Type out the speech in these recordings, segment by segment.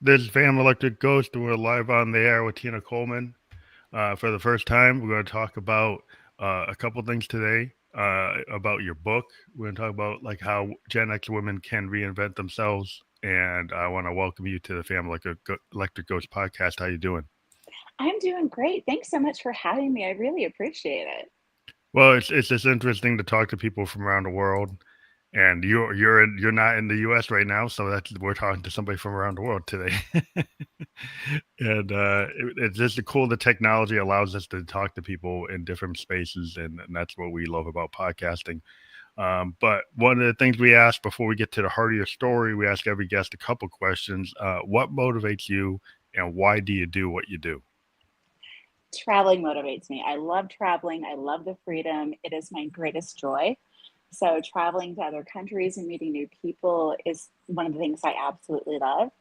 This is Fam Electric Ghost, and we're live on the air with Tina Coleman. For the first time, we're going to talk about a couple things today. About your book, we're going to talk about like how Gen X women can reinvent themselves. And I want to welcome you to the Electric Ghost podcast. How you doing? I'm doing great. Thanks so much for having me. I really appreciate it. Well, it's just interesting to talk to people from around the world. And you're not in the U.S. right now, so that's we're talking to somebody from around the world today. And it's just cool. The technology allows us to talk to people in different spaces, and that's what we love about podcasting. But one of the things we ask before we get to the heart of your story, we ask every guest a couple questions. What motivates you, and why do you do what you do? Traveling motivates me. I love traveling. I love the freedom. It is my greatest joy. So, traveling to other countries and meeting new people is one of the things I absolutely love.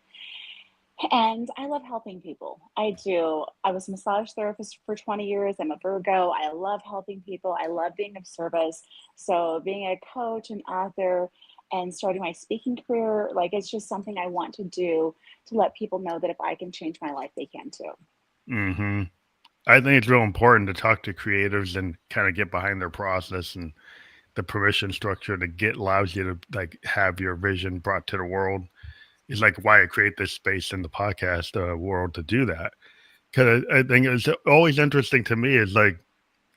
And I love helping people. I do. I was a massage therapist for 20 years. I'm a Virgo. I love helping people. I love being of service. So, being a coach and author and starting my speaking career, like it's just something I want to do to let people know that if I can change my life, they can too. Hmm. I think it's real important to talk to creatives and kind of get behind their process and the permission structure to get allows you to like have your vision brought to the world is like why I create this space in the podcast world to do that. Because I think it's always interesting to me is like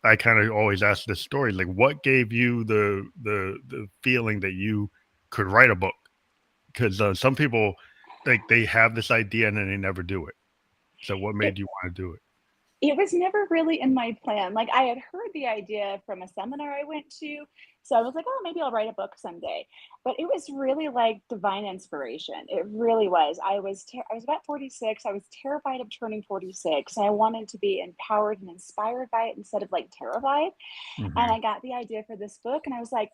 I kind of always ask this story like what gave you the feeling that you could write a book? Because some people like they have this idea and then they never do it. So what It, made you want to do it? it was never really in my plan. Like I had heard the idea from a seminar I went to. So I was like, oh, maybe I'll write a book someday. But it was really like divine inspiration. It really was. I was about 46. I was terrified of turning 46. And I wanted to be empowered and inspired by it instead of like terrified. And Hmm. I got the idea for this book and I was like,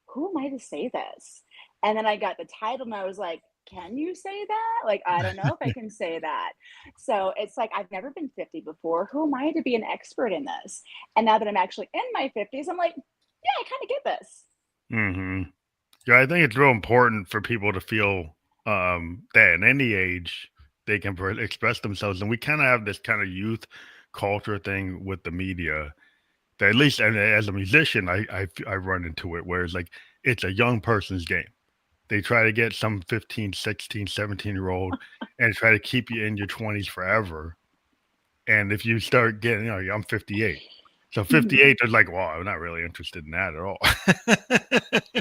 who am I to say this? And then I got the title and I was like, can you say that? Like, I don't know if I can say that. So it's like, I've never been 50 before. Who am I to be an expert in this? And now that I'm actually in my 50s, I'm like, yeah, I kind of get this. Hmm. Yeah, I think it's real important for people to feel that at any age they can express themselves, and we kind of have this kind of youth culture thing with the media. That at least and as a musician, I run into it where it's like it's a young person's game. They try to get some 15, 16, 17-year old and try to keep you in your 20s forever. And if you start getting, I'm 58. So 58, they're like, well, I'm not really interested in that at all.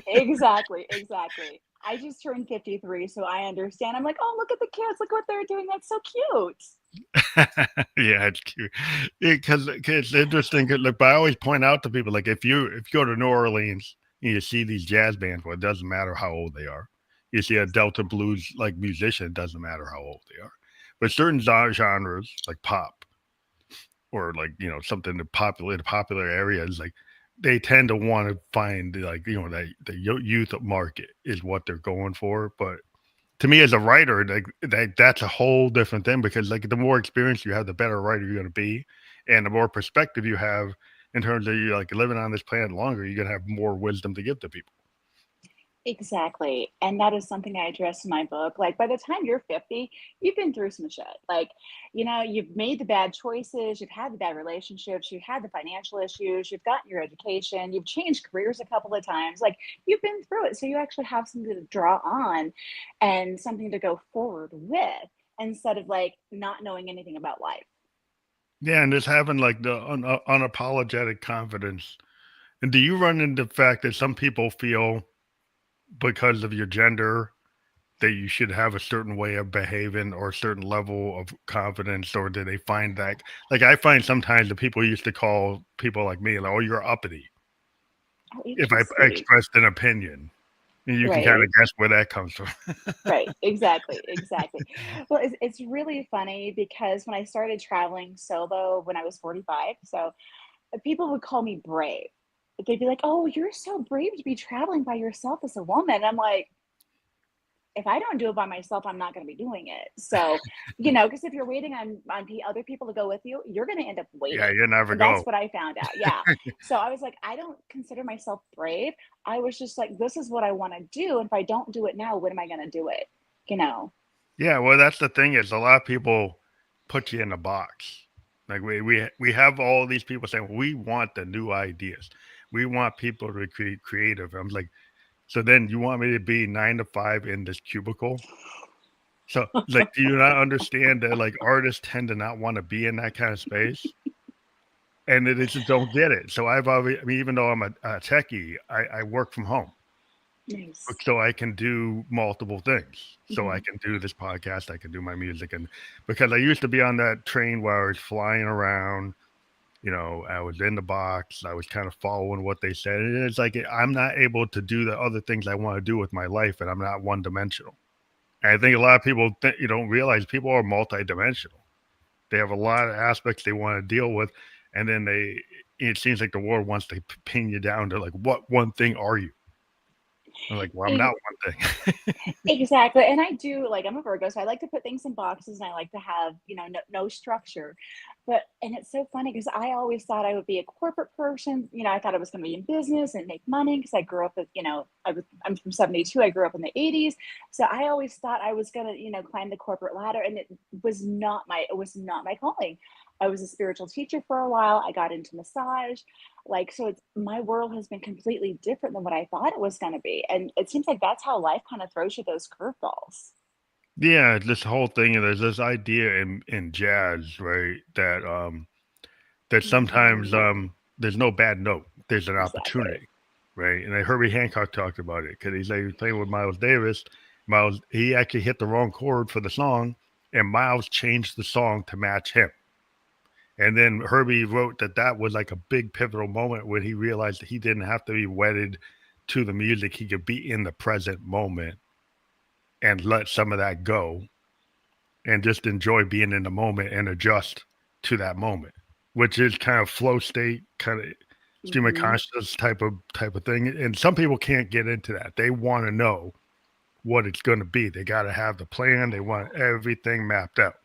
Exactly, exactly. I just turned 53, so I understand. I'm like, oh, look at the kids. Look what they're doing. That's so cute. Yeah, it's cute. Because it's interesting. 'Cause, like, but I always point out to people, like, if you go to New Orleans and you see these jazz bands, well, it doesn't matter how old they are. You see a Delta blues like musician, it doesn't matter how old they are. But certain genres like pop or like something to populate popular areas, like they tend to want to find like that the youth market is what they're going for. But to me as a writer, that's a whole different thing because like the more experience you have, the better writer you're going to be, and the more perspective you have in terms of you like living on this planet longer, you're going to have more wisdom to give to people. Exactly. And that is something I address in my book. Like by the time you're 50, you've been through some shit. Like, you've made the bad choices, you've had the bad relationships, you've had the financial issues, you've gotten your education, you've changed careers a couple of times. Like you've been through it. So you actually have something to draw on and something to go forward with instead of like not knowing anything about life. Yeah, and just having like the unapologetic confidence. And do you run into the fact that some people feel because of your gender that you should have a certain way of behaving or a certain level of confidence, or do they find that like I find sometimes the people used to call people like me like, oh, you're uppity Oh, if I interesting. expressed an opinion. And you can kind Right. of guess where that comes from. Right, exactly, exactly. Well, it's really funny because when I started traveling solo when I was 45, so people would call me brave. They'd be like, "Oh, you're so brave to be traveling by yourself as a woman." I'm like, if I don't do it by myself, I'm not going to be doing it. So, because if you're waiting on other people to go with you, you're going to end up Yeah, waiting. you never And that's go. what I found out. Yeah. So I was like, I don't consider myself brave. I was just like, this is what I want to do. And if I don't do it now, when am I going to do it? You know? Yeah, well, that's the thing is a lot of people put you in a box. Like we have all these people saying we want the new ideas. We want people to create creative. I'm like, so then you want me to be 9 to 5 in this cubicle? So like, do you not understand that like artists tend to not want to be in that kind of space? And they just don't get it. So I've always, I mean, even though I'm a techie, I work from home Nice. so I can do multiple things. So I Hmm. can do this podcast, I can do my music, and because I used to be on that train where I was flying around, I was in the box, I was kind of following what they said, and it's like I'm not able to do the other things I want to do with my life, and I'm not one dimensional. And I think a lot of people you don't realize people are multidimensional. They have a lot of aspects they want to deal with, and then it seems like the world wants to pin you down to like what one thing are you? I'm like, well, I'm not one thing. Exactly, and I do like I'm a Virgo, so I like to put things in boxes, and I like to have, no structure. But and it's so funny because I always thought I would be a corporate person. I thought I was going to be in business and make money because I grew up with, I'm from 72. I grew up in the 80s. So I always thought I was going to, climb the corporate ladder, and it was not my calling. I was a spiritual teacher for a while. I got into massage. Like, so it's my world has been completely different than what I thought it was going to be. And it seems like that's how life kind of throws you those curveballs. Yeah, this whole thing, and there's this idea in jazz, right? That sometimes Mhm. there's no bad note. There's an Exactly. opportunity, right? And Herbie Hancock talked about it because he was playing with Miles Davis. Miles he actually hit the wrong chord for the song, and Miles changed the song to match him. And then Herbie wrote that that was like a big pivotal moment when he realized that he didn't have to be wedded to the music. He could be in the present moment and let some of that go and just enjoy being in the moment and adjust to that moment, which is kind of flow state, kind of stream of Hmm. consciousness type of thing. And some people can't get into that. They want to know what it's going to be. They got to have the plan. They want everything mapped out.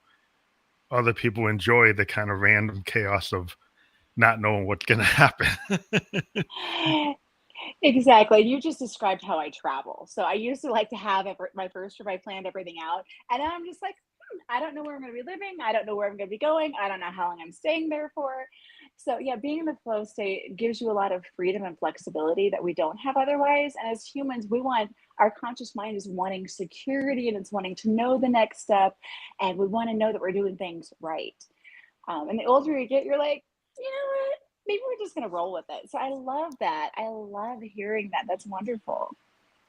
Other people enjoy the kind of random chaos of not knowing what's going to happen. Exactly. You just described how I travel. So I used to like to have my first trip. I planned everything out, and now I'm just like, I don't know where I'm going to be living. I don't know where I'm going to be going. I don't know how long I'm staying there for. So yeah, being in the flow state gives you a lot of freedom and flexibility that we don't have otherwise. And as humans, we want our conscious mind is wanting security and it's wanting to know the next step, and we want to know that we're doing things right. And the older you get, you're like, you know what? Maybe we're just gonna roll with it. So I love that. I love hearing that. That's wonderful.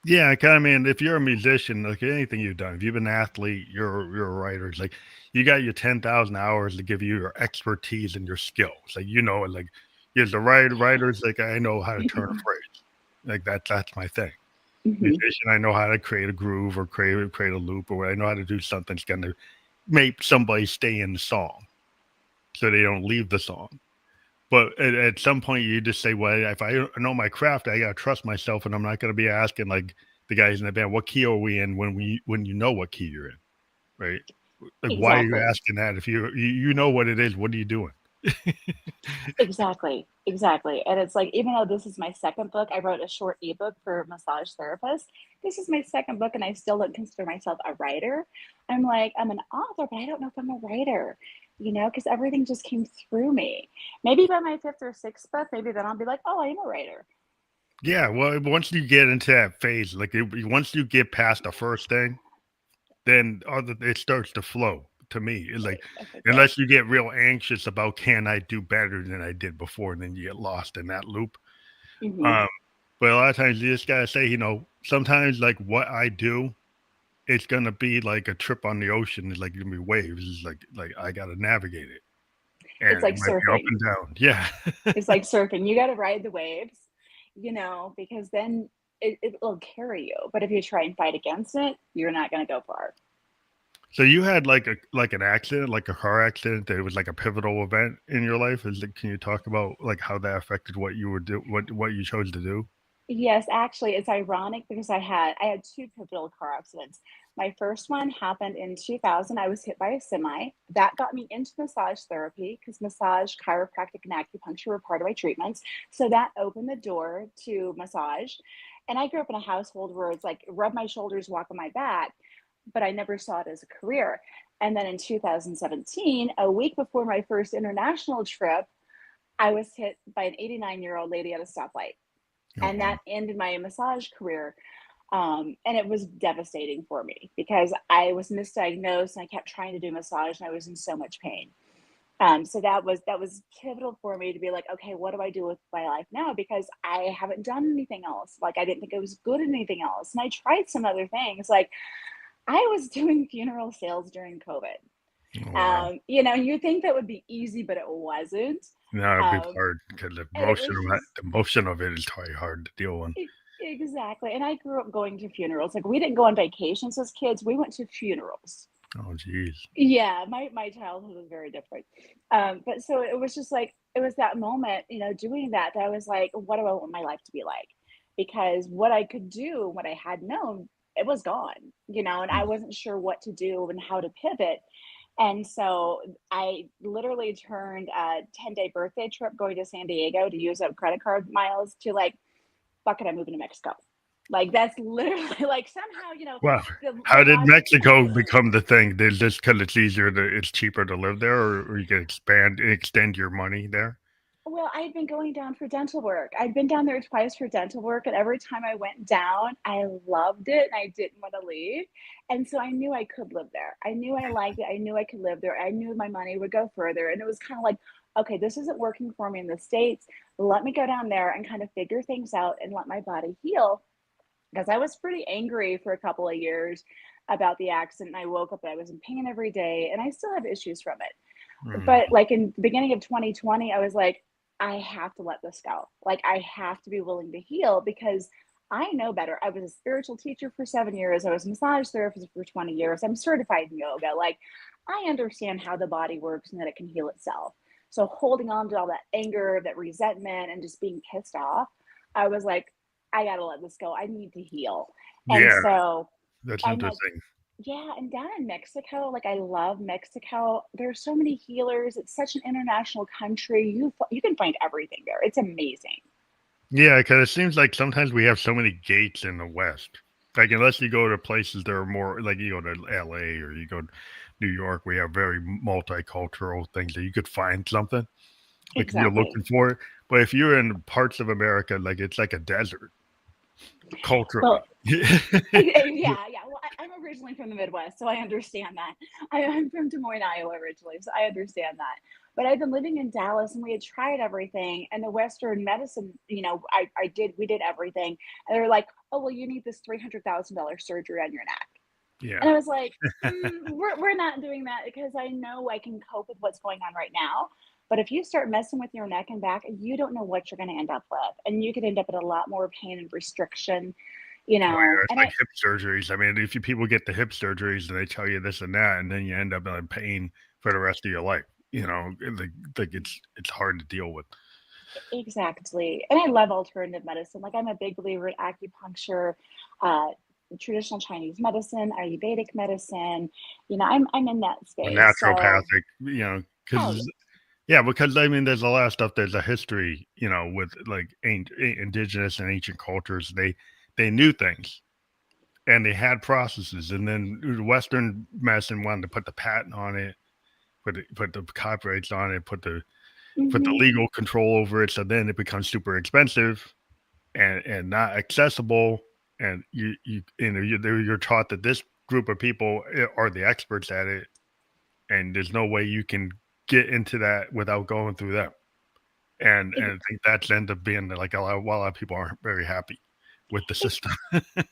Yeah, I mean, if you're a musician, like anything you've done, if you've been an athlete, you're a writer. It's like you got your 10,000 hours to give you your expertise and your skills. Like like as a writers, like I know how to turn a phrase. Like that's my thing. Hmm. Musician, I know how to create a groove or create a loop, or I know how to do something that's gonna make somebody stay in the song so they don't leave the song. But at some point, you just say, "Well, if I know my craft, I gotta trust myself, and I'm not gonna be asking like the guys in the band, what key are we in when you know what key you're in, right? Like, why are you Exactly. asking that if you know what it is? What are you doing? Exactly. Exactly. And it's like, even though this is my second book, I wrote a short ebook for massage therapists. This is my second book, and I still don't consider myself a writer. I'm like, I'm an author, but I don't know if I'm a writer, because everything just came through me. Maybe by my fifth or sixth book, maybe then I'll be like, oh, I am a writer. Yeah, well, once you get into that phase, like once you get past the first thing, then it starts to flow. To me, it's like Okay, good. unless you get real anxious about can I do better than I did before, and then you get lost in that loop. Hmm. Um, but a lot of times you just gotta say, sometimes like what I do, it's gonna be like a trip on the ocean. It's like gonna be waves. It's like I gotta navigate it, It's and like it might be up surfing. and down. Yeah, It's like surfing. You got to ride the waves, because then it will carry you. But if you try and fight against it, you're not going to go far. so you had like an accident, like a car accident. That was like a pivotal event in your life. Can you talk about like how that affected what you were what you chose to do? Yes, actually, it's ironic because I had two pivotal car accidents. My first one happened in 2000. I was hit by a semi. That got me into massage therapy because massage, chiropractic, and acupuncture were part of my treatments. So that opened the door to massage. And I grew up in a household where it's like rub my shoulders, walk on my back. but I never saw it as a career. And then in 2017, a week before my first international trip, I was hit by an 89-year-old lady at a stoplight. Oh, And wow. that ended my massage career. And it was devastating for me because I was misdiagnosed and I kept trying to do massage and I was in so much pain. So that was pivotal for me to be like, okay, what do I do with my life now? Because I haven't done anything else. Like I didn't think I was good at anything else. And I tried some other things. Like I was doing funeral sales during COVID. Oh, wow. You think that would be easy, but it wasn't. No, it'd be Um, hard because and it was just the motion of it is probably hard to deal with. exactly. And I grew up going to funerals. Like we didn't go on vacations as kids. We went to funerals. Oh, geez. Yeah, my childhood was very different. But so it was just like it was that moment, doing that I was like, what do I want my life to be like? Because what I could do, what I had known, it was gone, and I Mm. wasn't sure what to do and how to pivot. And so I literally turned a 10-day birthday trip going to San Diego to use up credit card miles to like, fuck it, I'm moving to Mexico. Like that's literally like somehow, Wow. the How did logic. Mexico become the thing? Did just because it's cheaper to live there, or you can extend your money there? Well, I'd been going down for dental work. I'd been down there twice for dental work, and every time I went down, I loved it and I didn't want to leave. And so I knew I could live there. I knew I liked it. I knew I could live there. I knew my money would go further. And it was kind of like, okay, this isn't working for me in the States. Let me go down there and kind of figure things out and let my body heal. Because I was pretty angry for a couple of years about the accident. I woke up and I was in pain every day, and I still have issues from it. Mm. But like in the beginning of 2020, I was like, I have to let this go. Like I have to be willing to heal because I know better. I was a spiritual teacher for 7 years. I was a massage therapist for 20 years. I'm certified in yoga. Like I understand how the body works and that it can heal itself. So holding on to all that anger, that resentment, and just being pissed off, I was like, I gotta let this go. I need to heal. And Yeah, so that's I'm like, interesting. yeah, and down in Mexico, like I love Mexico. There's so many healers. It's such an international country. You can find everything there. It's amazing. Yeah, because it seems like sometimes we have so many gates in the West. Like unless you go to places that are more like you go to L.A. or you go to New York, we have very multicultural things that you could find something like if you're Exactly. looking for it. But if you're in parts of America, like it's like a desert culturally. Well, yeah. Well, I'm originally from the Midwest, so I understand that. I'm from Des Moines, Iowa, originally, so I understand that. But I've been living in Dallas, and we had tried everything, and the Western medicine, we did everything, and they were like, "Oh, well, you need this $300,000 surgery on your neck." Yeah. And I was like, we're not doing that because I know I can cope with what's going on right now. But if you start messing with your neck and back, you don't know what you're going to end up with. And you could end up in a lot more pain and restriction, Oh, yeah, it's And like hip surgeries. I mean, if you people get the hip surgeries and they tell you this and that, and then you end up in pain for the rest of your life, like it's hard to deal with. exactly. And I love alternative medicine. Like I'm a big believer in acupuncture, uh, traditional Chinese medicine, Ayurvedic medicine. I'm in that Or space. So, naturopathic, oh, because yeah, because I mean, there's a lot of stuff. There's a history, with like indigenous and ancient cultures. They knew things and they had processes, and then Western medicine wanted to put the patent on it, put the copyrights on it, put the mhm. legal control over it. So then it becomes super expensive and not accessible. And you're taught that this group of people are the experts at it, and there's no way you can get into that without going through them. And I think that's end up being like a lot of people aren't very happy with the system.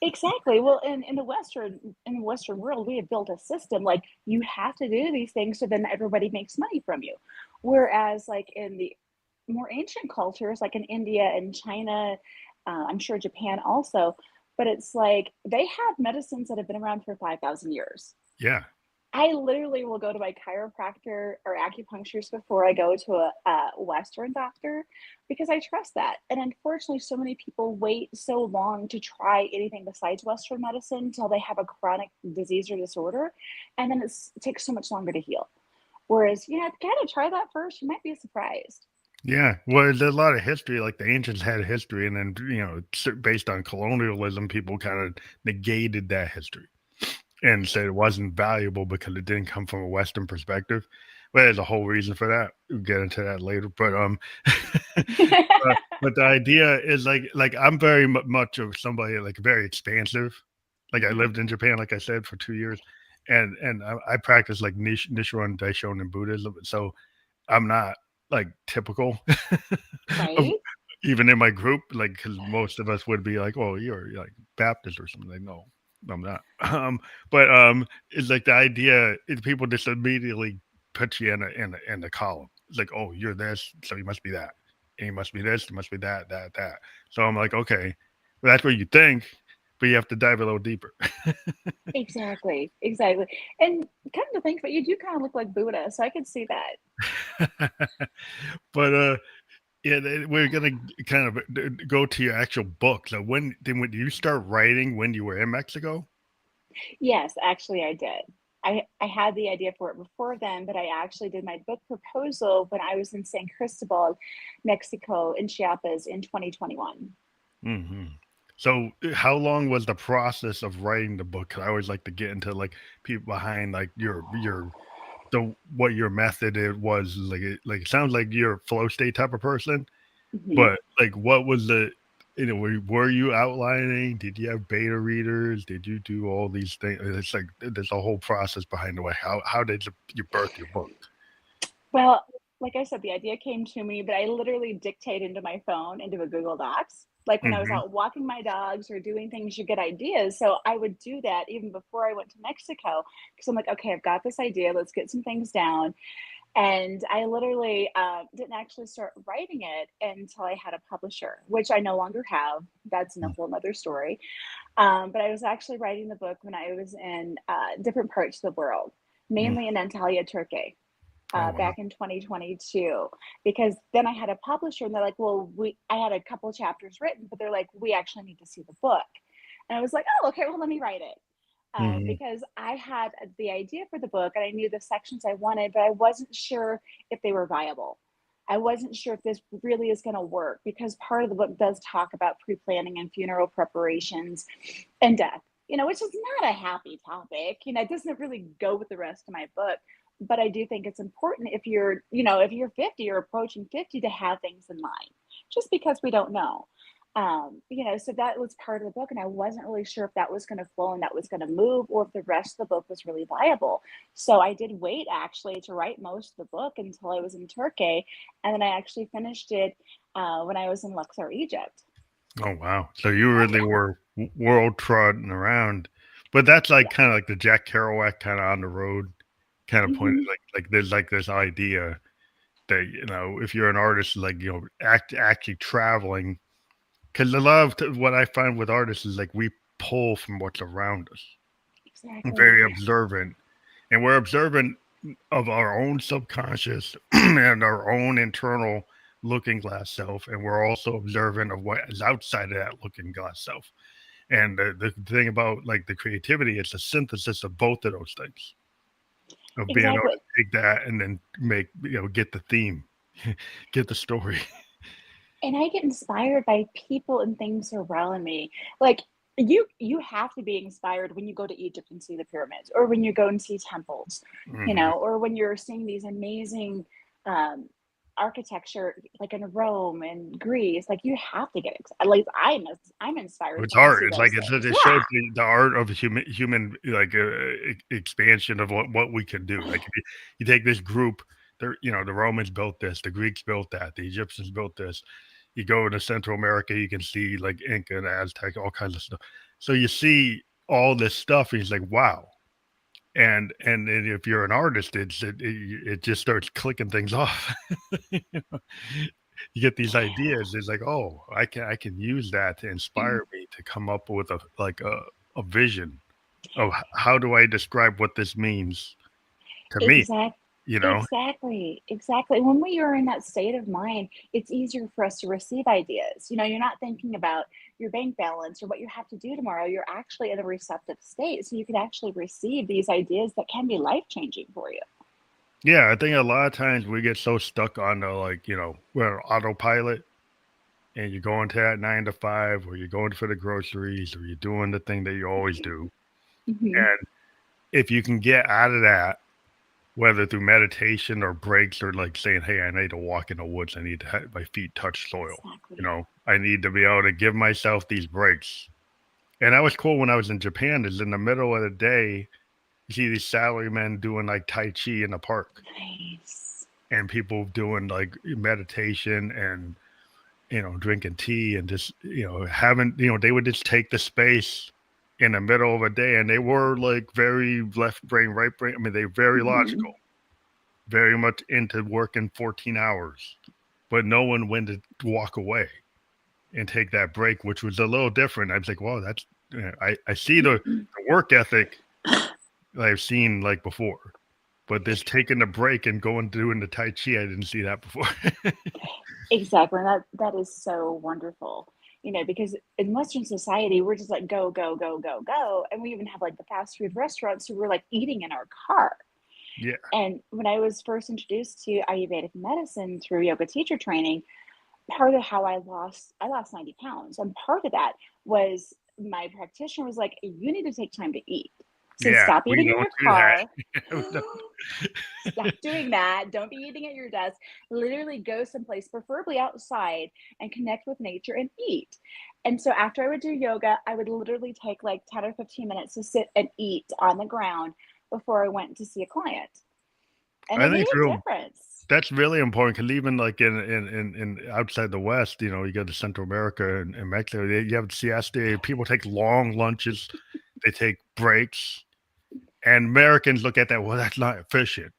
Exactly. Well, in the Western world, we have built a system like you have to do these things so then everybody makes money from you. Whereas like in the more ancient cultures, like in India and China, I'm sure Japan also, but it's like they have medicines that have been around for 5,000 years. Yeah. I literally will go to my chiropractor or acupuncturist before I go to a Western doctor because I trust that. And unfortunately, so many people wait so long to try anything besides Western medicine until they have a chronic disease or disorder. And then it takes so much longer to heal. Whereas, kind of try that first. You might be surprised. Yeah. Well, there's a lot of history. Like the ancients had a history, and then based on colonialism, people kind of negated that history. and said it wasn't valuable because it didn't come from a Western perspective. But there's a whole reason for that. We'll get into that later. But the idea is like I'm very much of somebody like very expansive. Like I Mhm. lived in Japan, like I said, for 2 years, and I practice like Nichiren Daishonin Buddhism. So I'm not like typical of Right? even in my group, like because most of us would be like, "Oh, you're like Baptist or something." Like, no, I'm not. But it's like the idea is people just immediately put you in a column. It's like, "Oh, you're this, so you must be that, and you must be this, you must be that." So I'm like, okay, well, that's what you think, but you have to dive a little deeper. Exactly, exactly. And come to think of it, you do kind of look like Buddha, so I could see that. but yeah, we're gonna kind of go to your actual book. So when you start writing when you were in Mexico? Yes, actually, I did. I had the idea for it before then, but I actually did my book proposal when I was in San Cristobal, Mexico, in Chiapas in 2021. Hmm. So how long was the process of writing the book? 'Cause I always like to get into like people behind like your the what your method it was like it sounds like you're a flow state type of person, Mhm. but like what was the were you outlining? Did you have beta readers? Did you do all these things? It's like there's a whole process behind the way. How did you birth your book? Well, like I said, the idea came to me, but I literally dictate into my phone into a Google Docs. Like when I was Hmm. out walking my dogs or doing things to get ideas. So I would do that even before I went to Mexico because I'm like, okay, I've got this idea. Let's get some things down. And I literally didn't actually start writing it until I had a publisher, which I no longer have. That's a whole nother story. But I was actually writing the book when I was in different parts of the world, Mm. mainly in Antalya, Turkey, Oh wow. back in 2022. Because then I had a publisher, and they're like, "Well, I had a couple chapters written, but they're like, we actually need to see the book." And I was like, "Oh, okay. Well, let me write it." Hmm. Because I had the idea for the book and I knew the sections I wanted, but I wasn't sure if they were viable. I wasn't sure if this really is going to work because part of the book does talk about pre planning and funeral preparations and death, which is not a happy topic. It doesn't really go with the rest of my book. But I do think it's important if you're 50 or approaching 50 to have things in mind, just because we don't know. So that was part of the book, and I wasn't really sure if that was going to flow and that was going to move, or if the rest of the book was really viable. So I did wait actually to write most of the book until I was in Turkey, and then I actually finished it when I was in Luxor, Egypt. Oh wow. So you really were world trotting around, but that's like Yeah. kind of like the Jack Kerouac kind of on the road kind of point. Hmm. Like there's like this idea that if you're an artist, like actually traveling, because a lot of what I find with artists is like we pull from what's around us. We're Exactly. very observant, and we're observant of our own subconscious and our own internal looking glass self, and we're also observant of what is outside of that looking glass self. And the thing about like the creativity, it's a synthesis of both of those things, of being able Exactly. to take that and then make get the theme, get the story. And I get inspired by people and things around me. Like you have to be inspired when you go to Egypt and see the pyramids, or when you go and see temples, Hmm. or when you're seeing these amazing um, architecture, like in Rome and Greece. Like you have to get excited. Like I'm inspired It's when I art. see It's those like things. it shows Yeah. the art of human like expansion of what we can do. Like if you take this group, the Romans built this, the Greeks built that, the Egyptians built this. You go into Central America, you can see like Inca and Aztec, all kinds of stuff. So you see all this stuff, and he's like, wow. And if you're an artist, it just starts clicking things off. you know? You get these ideas. It's like, oh, I can use that to inspire me to come up with a vision of how do I describe what this means to me. Exact You know, exactly, exactly. When we are in that state of mind, it's easier for us to receive ideas. You're not thinking about your bank balance or what you have to do tomorrow. You're actually in a receptive state, so you can actually receive these ideas that can be life-changing for you. yeah. I think a lot of times we get so stuck on the we're on autopilot, and you're going to that 9 to 5, or you're going for the groceries, or you're doing the thing that you always do, Mhm. if you can get out of that, whether through meditation or breaks or like saying, "Hey, I need to walk in the woods. I need to have my feet touch soil." You Exactly. know, I need to be able to give myself these breaks. And that was cool when I was in Japan. Is in the middle of the day, you see these salarymen doing like Tai Chi in the park, Nice. and people doing like meditation and drinking tea and just having they would just take the space in the middle of a day, and they were like very left brain, right brain. I mean, they very Hmm. logical, very much into working 14 hours, but no one went to walk away and take that break, which was a little different. I was like, "Wow, that's." I see the work ethic that I've seen like before, but this taking a break and going doing the Tai Chi, I didn't see that before. Exactly. And that is so wonderful. Because in Western society, we're just like go, go, go, go, go. And we even have like the fast food restaurants who we're like eating in our car. Yeah, And when I was first introduced to Ayurvedic medicine through yoga teacher training, part of how I lost 90 pounds. And part of that was my practitioner was like, you need to take time to eat. So yeah, stop we eating in don't your do that. car. Stop doing that. Don't be eating at your desk. Literally go someplace, preferably outside, and connect with nature and eat. And so after I would do yoga, I would literally take like 10 or 15 minutes to sit and eat on the ground before I went to see a client. And I it made think a difference. that's really important because even like in outside the West, you go to Central America and Mexico, you have siesta. People take long lunches, they take breaks, and Americans look at that. Well, that's not efficient.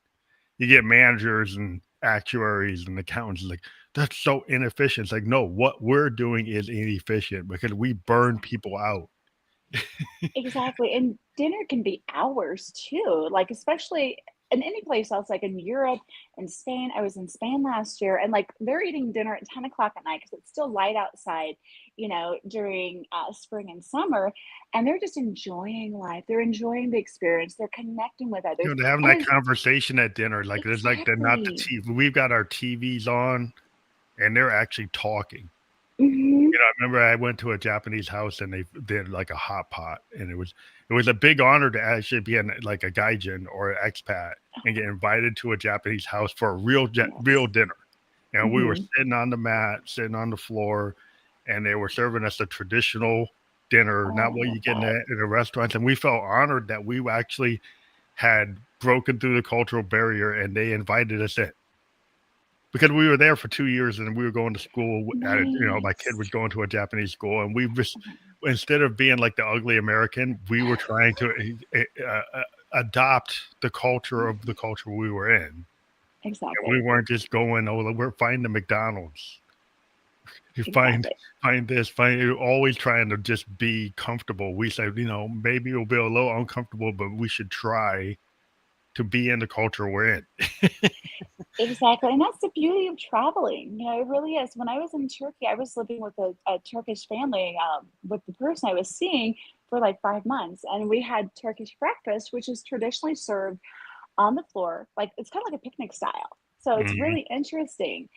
You get managers and actuaries and accountants like that's so inefficient. It's like no, what we're doing is inefficient because we burn people out. Exactly, and dinner can be hours too, like, especially in any place else, like in Europe and Spain. I was in Spain last year, and, like, they're eating dinner at 10 o'clock at night because it's still light outside, during, spring and summer, and they're just enjoying life. They're enjoying the experience. They're connecting with others, They're having and that it's conversation at dinner. Like there's like they're not the exactly. TV. We've got our TVs on, and they're actually talking. Mhm. I remember I went to a Japanese house and they did like a hot pot, and it was a big honor to actually be like a gaijin or an expat and get invited to a Japanese house for a real Yes. dinner. And we were Mhm. sitting on the mat, sitting on the floor, and they were serving us a traditional dinner, Oh, not I what love you get that. in a restaurant. And we felt honored that we actually had broken through the cultural barrier and they invited us in because we were there for 2 years and we were going to school at it. My kid was Nice. going to a Japanese school, and we just instead of being like the ugly American, we were trying to adopt the culture of the culture we were in. And we Exactly. weren't just going, oh, we're finding the McDonald's. You Exactly. find this, find you're always trying to just be comfortable. We said, maybe it'll be a little uncomfortable, but we should try to be in the culture we're in. Exactly, and that's the beauty of traveling, it really is. When I was in Turkey, I was living with a Turkish family, with the person I was seeing for, like, 5 months, and we had Turkish breakfast, which is traditionally served on the floor, like, it's kinda like a picnic style, so it's Mhm. really interesting,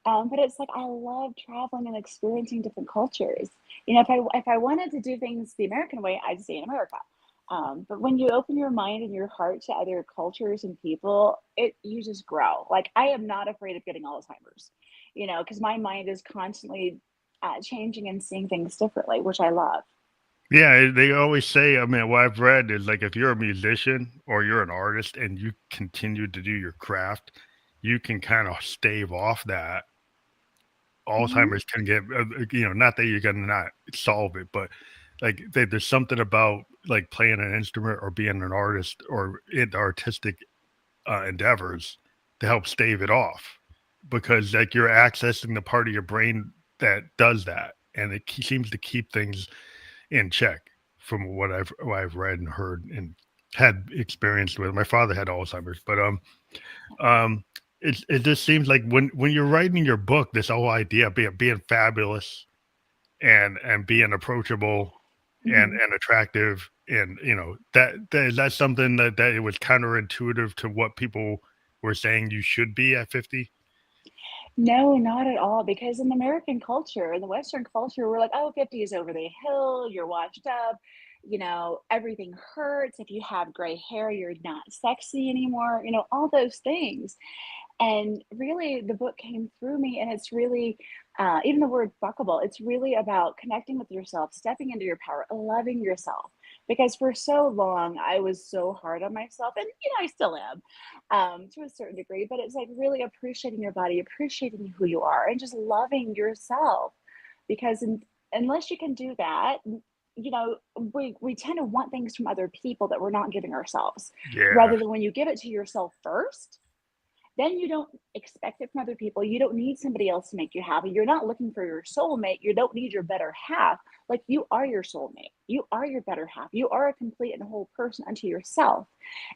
but it's like I love traveling and experiencing different cultures. If I wanted to do things the American way, I'd stay in America. But when you open your mind and your heart to other cultures and people, you just grow. Like I am not afraid of getting Alzheimer's, because my mind is constantly changing and seeing things differently, which I love. Yeah, they always say, I mean, what I've read is like if you're a musician or you're an artist and you continue to do your craft, you can kind of stave off that. Hmm. Alzheimer's can get, not that you're going to not solve it, but like there's something about like playing an instrument or being an artist or in artistic endeavors to help stave it off because like you're accessing the part of your brain that does that. And it seems to keep things in check from what I've read and heard and had experience with. My father had Alzheimer's, but um, it just seems like when you're writing your book, this whole idea of being fabulous and being approachable and Hmm. and attractive and that's something that it was counterintuitive to what people were saying you should be at 50. No, not at all. Because in the American culture, in the Western culture, we're like, oh, 50 is over the hill, you're washed up. everything hurts. If you have gray hair, you're not sexy anymore, all those things. And really, the book came through me, and it's really, even the word fuckable, it's really about connecting with yourself, stepping into your power, loving yourself. Because for so long, I was so hard on myself, and I still am, to a certain degree. But it's like really appreciating your body, appreciating who you are, and just loving yourself. Because unless you can do that, we tend to want things from other people that we're not giving ourselves. Yeah. Rather than when you give it to yourself first, then you don't expect it from other people. You don't need somebody else to make you happy. You're not looking for your soulmate. You don't need your better half. Like, you are your soulmate. You are your better half. You are a complete and whole person unto yourself.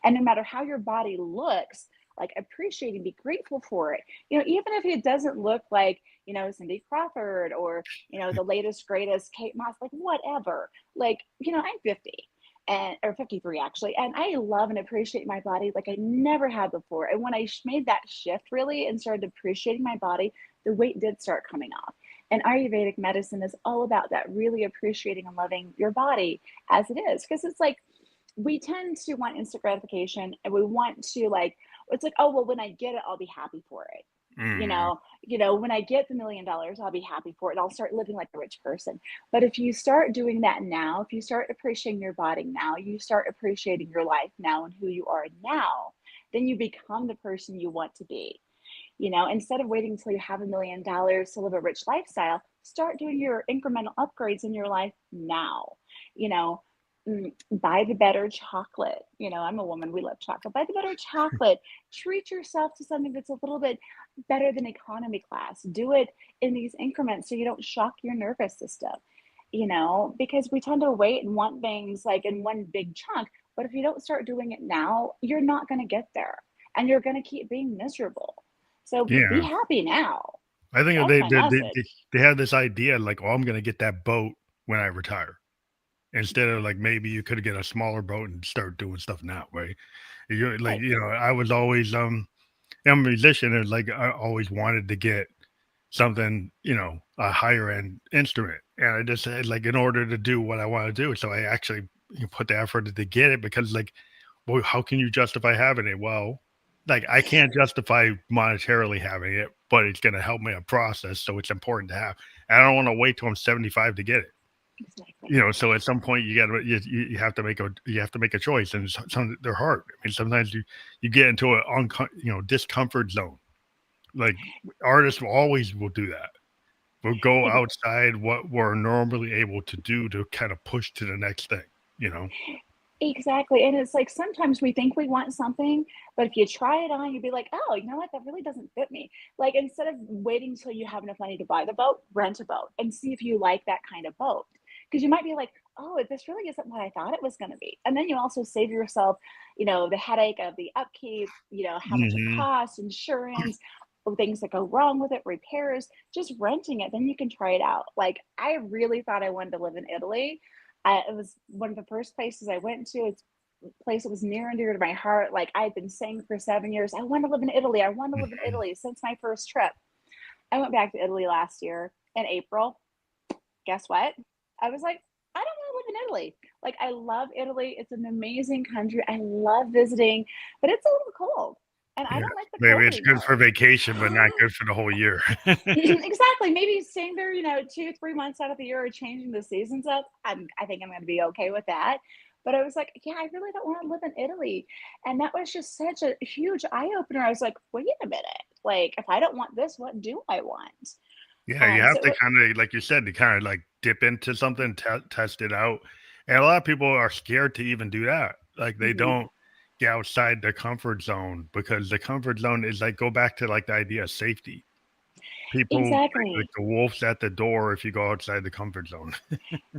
And no matter how your body looks, like, appreciate and be grateful for it. Even if it doesn't look like, Cindy Crawford, or, the latest, greatest Kate Moss, like, whatever. Like, I'm 50 and or 53 actually, and I love and appreciate my body like I never had before. And when I made that shift really and started appreciating my body, the weight did start coming off. And Ayurvedic medicine is all about that, really appreciating and loving your body as it is, because it's like we tend to want instant gratification, and we want to, like, it's like, oh well, when I get it, I'll be happy for it. you Mhm. know when I get the $1 million, I'll be happy for it, I'll start living like a rich person. But if you start doing that now, if you start appreciating your body now, you start appreciating your life now and who you are now, then you become the person you want to be. Instead of waiting until you have $1 million to live a rich lifestyle, start doing your incremental upgrades in your life now. You know, buy the better chocolate. I'm a woman, we love chocolate. Buy the better chocolate. Treat yourself to something that's a little bit better than economy class. Do it in these increments so you don't shock your nervous system. Because we tend to wait and want things like in one big chunk. But if you don't start doing it now, you're not going to get there, and you're going to keep being miserable. So be Yeah. happy now. I think That's they my they they they message. they have this idea like, "Oh, I'm gonna get that boat when I retire." Instead of, like, maybe you could get a smaller boat and start doing stuff now, right? You're like, Right. I was always, I'm a musician, and, like, I always wanted to get something, a higher end instrument, and I just had, like, in order to do what I wanna do, so I actually, put the effort to get it because, like, well, how can you justify having it? Well, like, I can't justify monetarily having it, but it's gonna help me in process, so it's important to have. And I don't wanna wait till I'm 75 to get it. Exactly. So at some point you have to make a choice, and some they're hard. I mean, sometimes you get into discomfort zone. Like, artists will do that. We'll go Ex- outside what we're normally able to do to kind of push to the next thing, you know? Exactly. And it's like sometimes we think we want something, but if you try it on, you'd be like, oh, you know what? That really doesn't fit me. Like, instead of waiting until you have enough money to buy the boat, rent a boat and see if you like that kind of boat. Because you might be like, oh, this really isn't what I thought it was going to be. And then you also save yourself, the headache of the upkeep, how much it Mhm. costs, insurance, things that go wrong with it, repairs, just renting it. Then you can try it out. Like, I really thought I wanted to live in Italy. It was one of the first places I went to. It's a place that was near and dear to my heart. Like, I had been saying for 7 years, I want to live in Italy. I want to live in Mhm. Italy since my first trip. I went back to Italy last year in April. Guess what? I was like, I don't want to live in Italy. Like, I love Italy. It's an amazing country. I love visiting, but it's a little cold. And I Yeah. don't like the Maybe cold it's good for anymore. vacation, but not good for the whole year. Exactly. Maybe staying there, 2, 3 months out of the year or changing the seasons up. I think I'm going to be okay with that. But I was like, yeah, I really don't want to live in Italy. And that was just such a huge eye opener. I was like, wait a minute. Like, if I don't want this, what do I want? Yeah, you have So to kinda, like you said, to kinda, like, dip into something, test it out, and a lot of people are scared to even do that. Like, they mhm. don't get outside their comfort zone because the comfort zone is, like, go back to, like, the idea of safety. People like Exactly. the wolf's at the door if you go outside the comfort zone.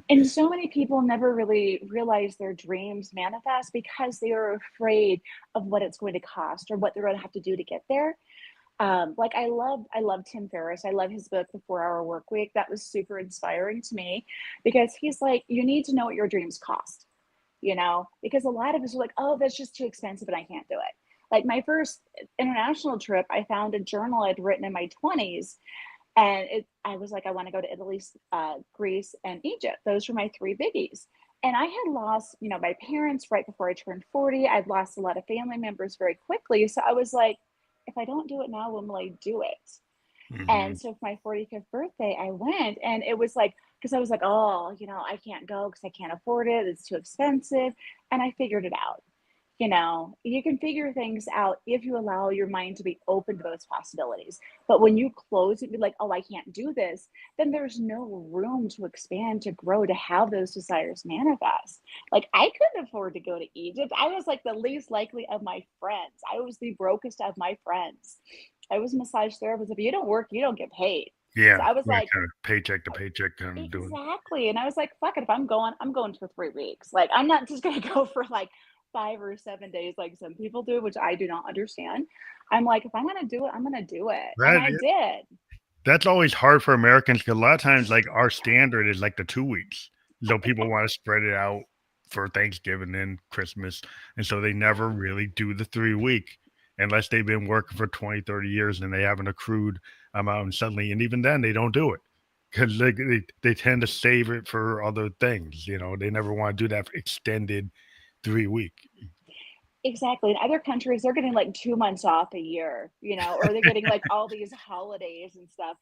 And so many people never really realize their dreams manifest because they are afraid of what it's going to cost or what they're going to have to do to get there. Like, I love Tim Ferriss. I love his book, The 4 Hour Work Week. That was super inspiring to me because he's like, you need to know what your dreams cost, because a lot of us are like, oh, that's just too expensive and I can't do it. Like, my first international trip, I found a journal I'd written in my 20s, and I was like, I want to go to Italy, Greece, and Egypt. Those were my three biggies. And I had lost, my parents right before I turned 40. I'd lost a lot of family members very quickly. So I was like, if I don't do it now, when will I do it? And Hmm. so for my 45th birthday, I went, and it was like, because I was like, oh, I can't go because I can't afford it. It's too expensive. And I figured it out. You can figure things out if you allow your mind to be open to those possibilities. But when you close it, be like, oh, I can't do this, then there's no room to expand, to grow, to have those desires manifest. Like, I couldn't afford to go to Egypt. I was like the least likely of my friends. I was the brokest of my friends. I was a massage therapist. If you don't work, you don't get paid. So Yeah, I was yeah, like, kind of paycheck to paycheck kind of doing. exactly. And I was like, fuck it. If I'm going, I'm going for 3 weeks. Like, I'm not just going to go for like 5 or 7 days like some people do, which I do not understand. I'm like, if I'm going to do it, I'm going to do it. And That I did. That's always hard for Americans because a lot of times, like, our standard is like the 2 weeks. So people want to spread it out for Thanksgiving and Christmas. And so they never really do the 3 week unless they've been working for 20, 30 years and they haven't accrued amount. And suddenly, and even then, they don't do it because they tend to save it for other things. They never want to do that extended 3 week. Exactly. In other countries, they're getting like 2 months off a year, or they're getting like all these holidays and stuff.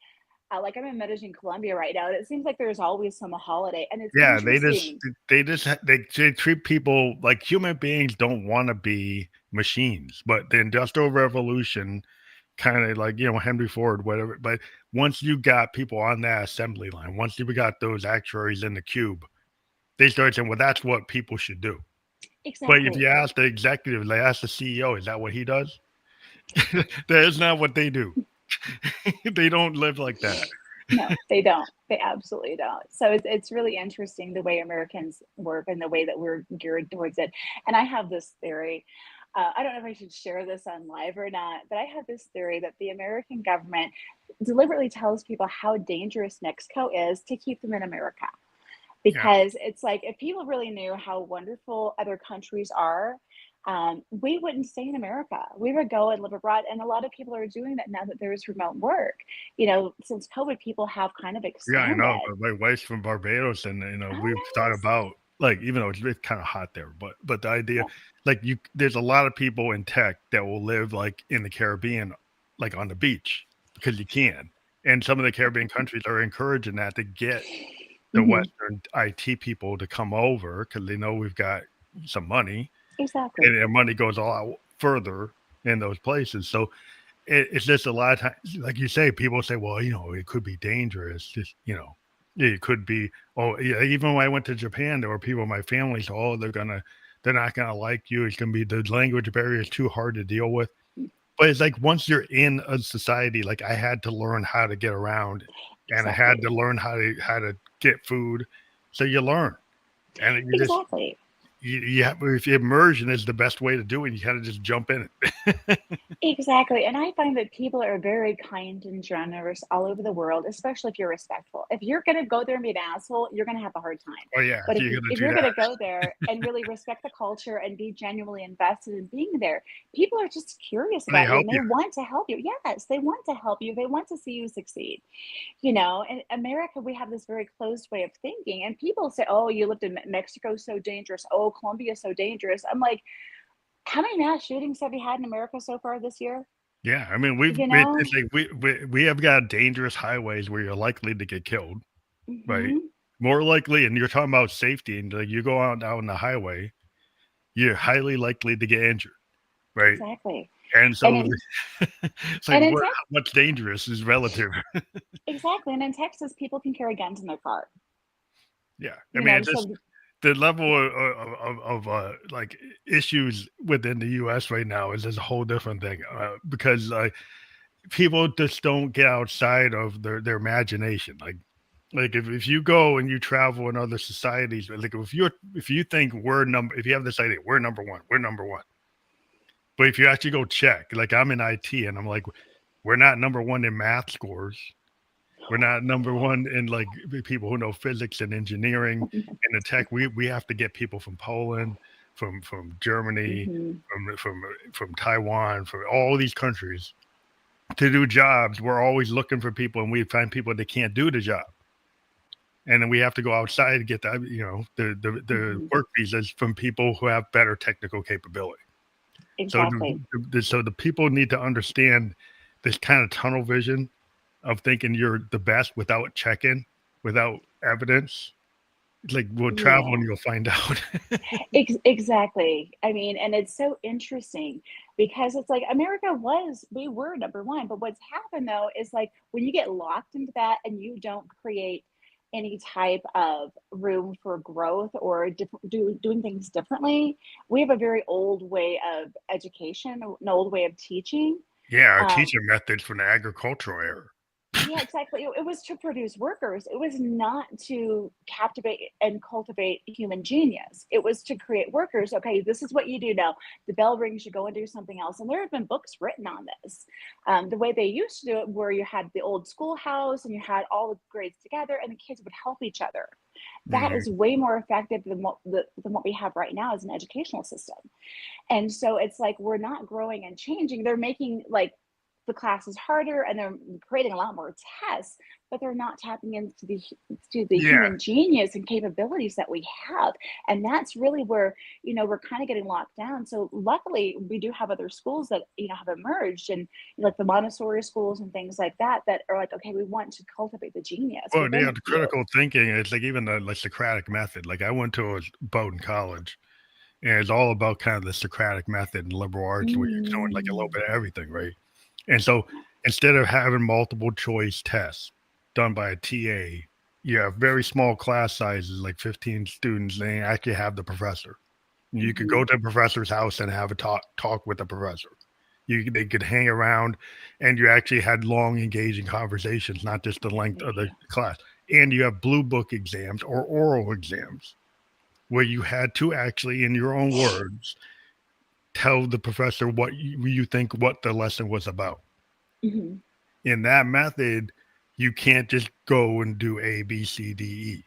Like, I'm in Medellin, Colombia right now, and it seems like there's always some holiday. And it's Yeah, interesting. they treat people like human beings don't want to be machines. But the Industrial Revolution, kind of like Henry Ford, whatever. But once you got people on that assembly line, once you got those actuaries in the cube, they started saying, "Well, that's what people should do." But if you Exactly. ask the executive, they ask the CEO, "Is that what he does?" That is not what they do. They don't live like that. No, they don't. They absolutely don't. So it's really interesting the way Americans work and the way that we're geared towards it. And I have this theory. I don't know if I should share this on live or not, but I have this theory that the American government deliberately tells people how dangerous Mexico is to keep them in America. Yeah, Because it's like, if people really knew how wonderful other countries are, we wouldn't stay in America. We would go and live abroad. And a lot of people are doing that now that there's remote work. Since COVID, people have kind of yeah, I know. expanded. But my wife's from Barbados, and Oh, we've thought nice. about, like, even though it's kind of hot there, but the idea, Yeah. like, there's a lot of people in tech that will live like in the Caribbean, like on the beach, because you can. And some of the Caribbean countries are encouraging that to get the Hmm. Western IT people to come over because they know we've got some money, Exactly. and their money goes a lot further in those places. So it's just a lot of times, like you say, people say, well, it could be dangerous. Just, it could be, oh, yeah. Even when I went to Japan, there were people in my family said, oh, they're not going to like you. It's going to be, the language barrier is too hard to deal with. But it's like once you're in a society, like I had to learn how to get around and I had Exactly. to learn how to get food. So you learn. And you just, Exactly. if immersion is the best way to do it, you kind of just jump in it. Exactly. And I find that people are very kind and generous all over the world, especially if you're respectful. If you're going to go there and be an asshole, you're going to have a hard time. Oh, yeah. But You're going if to do you're going that. to go there and really respect the culture and be genuinely invested in being there, people are just curious And they about you help and they you. want to help you. Yes, they want to help you. They want to see you succeed. In America, we have this very closed way of thinking. And people say, oh, you lived in Mexico, so dangerous. Oh, Colombia, so dangerous. I'm like, how many mass shootings have you had in America so far this year? Yeah, I mean, You know? it's like we have got dangerous highways where you're likely to get killed, right? Hmm. More likely, and you're talking about safety, and like you go out down the highway, you're highly likely to get injured, right? Exactly. And And so in it's like and in what Tex how much dangerous is relative. exactly. And in Texas, people can carry guns in their car. Yeah, I mean, it's just So the level of like issues within the U.S. right now is just a whole different thing because like people just don't get outside of their imagination. Like if you go and you travel in other societies, like if you think if you have this idea, we're number one. But if you actually go check, like I'm in IT and I'm like, we're not number one in math scores. We're not number one in like people who know physics and engineering and the tech. We have to get people from Poland, from Germany, mhm. from Taiwan, from all these countries to do jobs. We're always looking for people, and we find people that can't do the job. and then we have to go outside to get that, the Hmm. work visas from people who have better technical capability. So Exactly. so the people need to understand this kind of tunnel vision of thinking you're the best without checking, without evidence. It's like, well, travel and Yeah. you'll find out. Exactly. I mean, and it's so interesting because it's like we were number one. But what's happened though is like when you get locked into that and you don't create any type of room for growth or doing things differently, we have a very old way of education, an old way of teaching. Yeah, our Um, teaching methods from the agricultural era. yeah, exactly. It was to produce workers. It was not to captivate and cultivate human genius. It was to create workers. Okay, this is what you do now. The bell rings, you go and do something else. And there have been books written on this. The way they used to do it, where you had the old schoolhouse and you had all the grades together and the kids would help each other. That Mhm. is way more effective than what we have right now as an educational system. And so it's like we're not growing and changing. They're making like the classes harder and they're creating a lot more tests, but they're not tapping into the Yeah. human genius and capabilities that we have. And that's really where, we're kind of getting locked down. So luckily we do have other schools that, have emerged and like the Montessori schools and things like that, that are like, okay, we want to cultivate the genius Well, within yeah, the the youth. critical thinking, it's like even the like Socratic method. Like I went to a Bowdoin college, and it's all about kind of the Socratic method and liberal arts where you're doing like a little Mm, bit of everything, right? And so instead of having multiple choice tests done by a TA, you have very small class sizes, like 15 students, and you actually have the professor. You could go mhm. to the professor's house and have a talk with the professor. They could hang around, and you actually had long, engaging conversations, not just the length There of you the go. class. And you have blue book exams or oral exams where you had to actually, in your own words, tell the professor what you think what the lesson was about. Mhm. In that method, you can't just go and do A, B, C, D, E.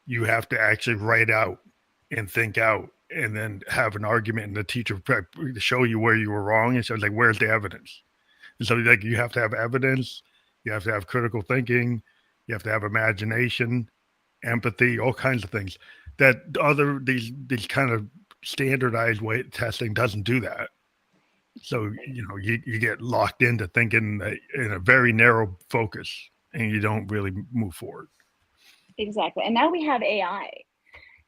You have to actually write out and think out and then have an argument and the teacher show you where you were wrong. And so it's like, where's the evidence? And so like you have to have evidence, you have to have critical thinking, you have to have imagination, empathy, all kinds of things that these kind of standardized way testing doesn't do that. So Exactly. you get locked into thinking in a very narrow focus, and you don't really move forward. Exactly. And now we have AI.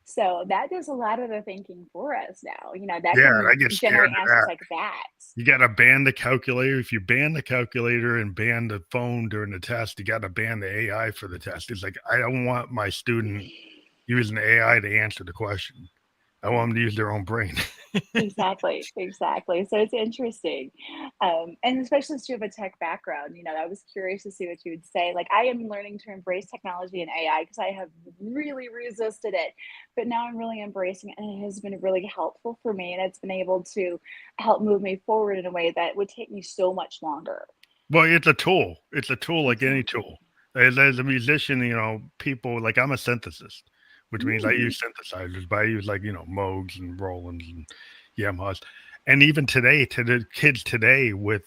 So that does a lot of the thinking for us now. That Yeah, can I get scared generate of answers that. like that. You got to ban the calculator. If you ban the calculator and ban the phone during the test, you got to ban the AI for the test. It's like I don't want my student using AI to answer the question. I want them to use their own brain. Exactly, exactly. So it's interesting. And especially since you have a tech background, I was curious to see what you would say. Like, I am learning to embrace technology and AI because I have really resisted it, but now I'm really embracing it, and it has been really helpful for me. And it's been able to help move me forward in a way that would take me so much longer. Well, it's a tool. It's a tool like any Exactly. tool. As a musician, people like I'm a synthesist, which means I Mm, use synthesizers, but I use like, Moogs and Rolands and Yamahas. And even today, to the kids today with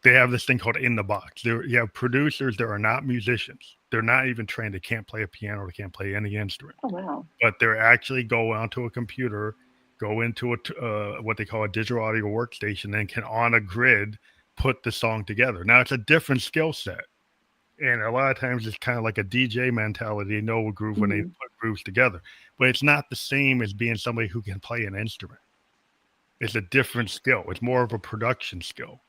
they have this thing called in the box. You have producers that are not musicians. They're not even trained. They can't play a piano. They can't play any instrument, oh, wow. but they're actually go onto a computer, go into what they call a digital audio workstation, and can on a grid put the song together. Now it's a different skill set, and a lot of times it's kind of like a DJ mentality. They know a groove when they Mhm. put grooves together, but it's not the same as being somebody who can play an instrument. It's a different skill. It's more of a production skill,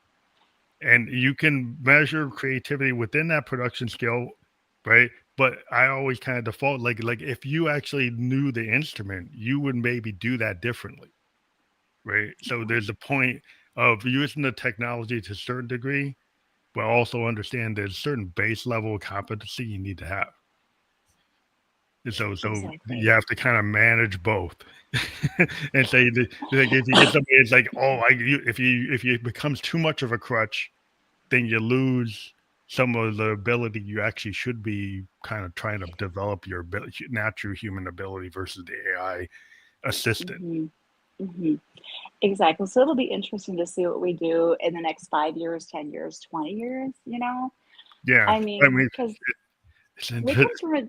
and you can measure creativity within that production skill, right? But I always kind of default like if you actually knew the instrument, you would maybe do that differently, right? So Wow. there's a point of using the technology to a certain degree, but also understand there's a certain base level of competency you need to have. And so you Exactly. have to kind of manage both. And say like if you get somebody it's like, oh, if you it becomes too much of a crutch, then you lose some of the ability you actually should be kind of trying to develop your natural human ability versus the AI assistant. Hmm. Hmm. Exactly. So it'll be interesting to see what we do in the next 5 years, 10 years, 20 years. Yeah, I I mean, mean, because We come from a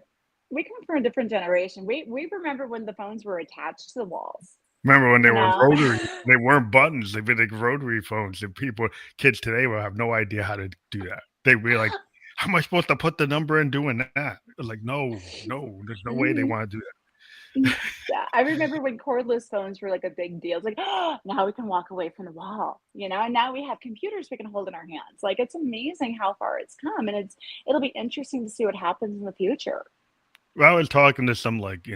we come from a different generation. We remember when the phones were attached to the walls, Remember when they you were know? rotary? They weren't buttons. They'd be like rotary phones, and kids today will have no idea how to do that. They'd be like, "How am I supposed to put the number in doing that?" Like, no, no, there's no way they Mhm. want to do Yeah, I remember when cordless phones were like a big deal. It's like, oh, now we can walk away from the wall, and now we have computers we can hold in our hands. Like it's amazing how far it's come, and it'll be interesting to see what happens in the future. that. I was talking to some like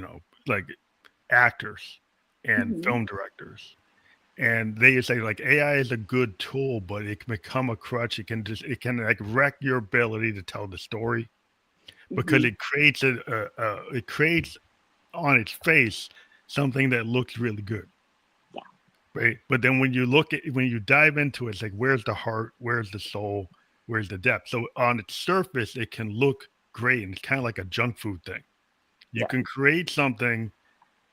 actors and Hmm. film directors, and they say like AI is a good tool, but it can become a crutch. It can like wreck your ability to tell the story because Hmm. it creates on its face something that looks really good, Yeah. right? But then when you dive into it, it's like where's the heart, where's the soul, where's the depth? So on its surface, it can look great, and it's kind of like a junk food thing. You Yeah. can create something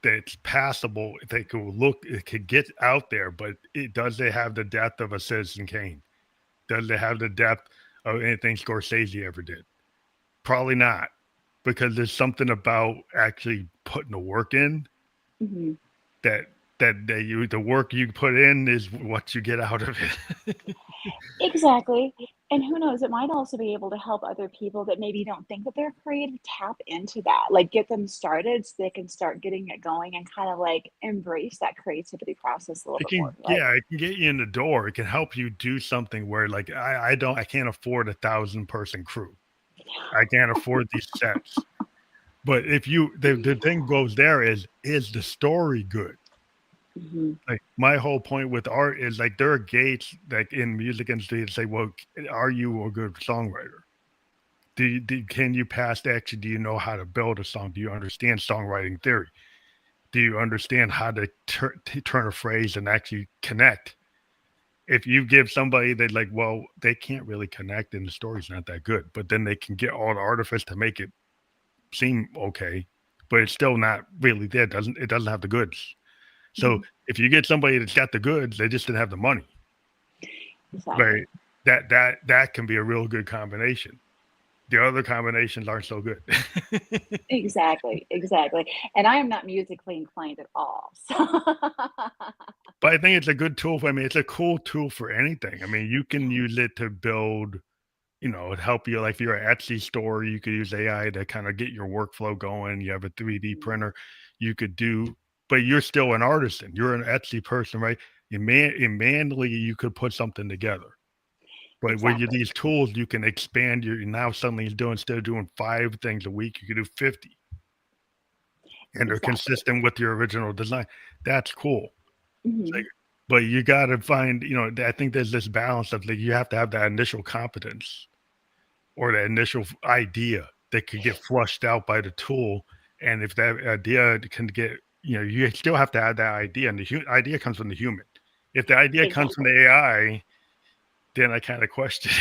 that's passable. They could look, it could get out there, but it have the depth of a Citizen Kane? Does it have the depth of anything Scorsese ever did? Probably not, because there's something about actually putting the work in Hmm. that the work you put in is what you get out of it. Exactly. And who knows, it might also be able to help other people that maybe don't think that they're creative tap into that, like get them started so they can start getting it going and kind of like embrace that creativity process a little bit more. Like, It can get you in the door. It can help you do something where like I can't afford 1,000 person crew. I can't afford these sets. But if you the thing goes there is the story good? mhm, Like my whole point with art is like there are gates like in music industry that say, well, are you a good songwriter? Can you pass actually? Do you know how to build a song? Do you understand songwriting theory? Do you understand how to turn a phrase and actually connect? If you give somebody that like, well, they can't really connect and the story's not that good, but then they can get all the artifice to make it seem okay, but it's still not really there. It doesn't have the goods. So mhm, if you get somebody that's got the goods, they just didn't have the money. exactly. Right. That can be a real good combination. The other combinations aren't so good. Exactly, exactly. And I am not musically inclined at all. So But I think it's a good tool for, I mean, it's a cool tool for anything. I mean, you can use it to build, it help you. Like if you're an Etsy store, you could use AI to kind of get your workflow going. You have a 3D printer, you could do, but you're still an artisan. You're an Etsy person, right? Manually, you could put something together. But with exactly, these tools, you can expand your, now suddenly you're doing, instead of doing 5 things a week, you can do 50 and they're exactly. consistent with your original design. That's cool. It's like, Mhm, but you got to find, I think there's this balance of like you have to have that initial competence or that initial idea that could get flushed out by the tool. And if that idea can get, you still have to have that idea, and the idea comes from the human. If the idea comes from exactly. the AI, then I kind of question.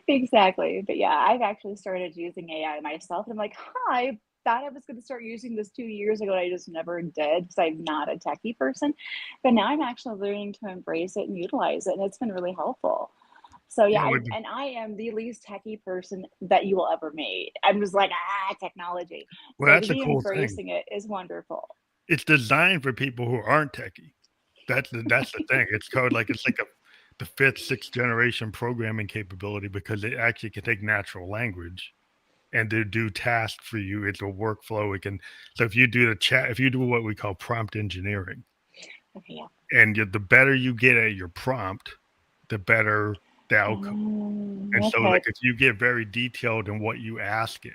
Exactly. But yeah, I've actually started using AI myself. And I'm like, huh, I thought I was going to start using this 2 years ago. And I just never did because I'm not a techie person. But now I'm actually learning to embrace it and utilize it. And it's been really helpful. So yeah, With and I am the least techie person that you will ever meet. I'm just like, technology. Well, So to that's a be cool thing. embracing it is wonderful. It's designed for people who aren't techie. That's the thing. It's called like it's like the fifth, sixth generation programming capability because it actually can take natural language and to do tasks for you. It's a workflow. It can, so if you do if you do what we call prompt engineering, Okay, yeah. and the better you get at your prompt, the better the outcome. And so, like, Okay. if you get very detailed in what you ask it,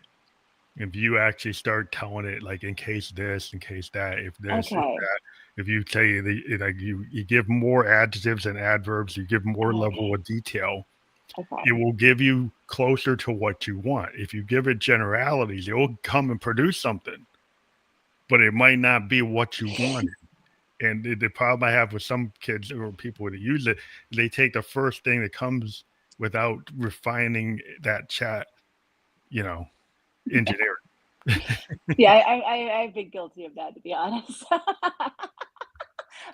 if you actually start telling it, like, in case this, in case that, if this, if Okay. that, if you say like you give more adjectives and adverbs, you give more level Okay. of detail, it Okay. will give you closer to what you want. If you give it generalities, it will come and produce something, but it might not be what you wanted. And the problem I have with some kids or people that use it, they take the first thing that comes without refining that chat, you know, engineering. Yeah, I've been guilty of that, to be honest.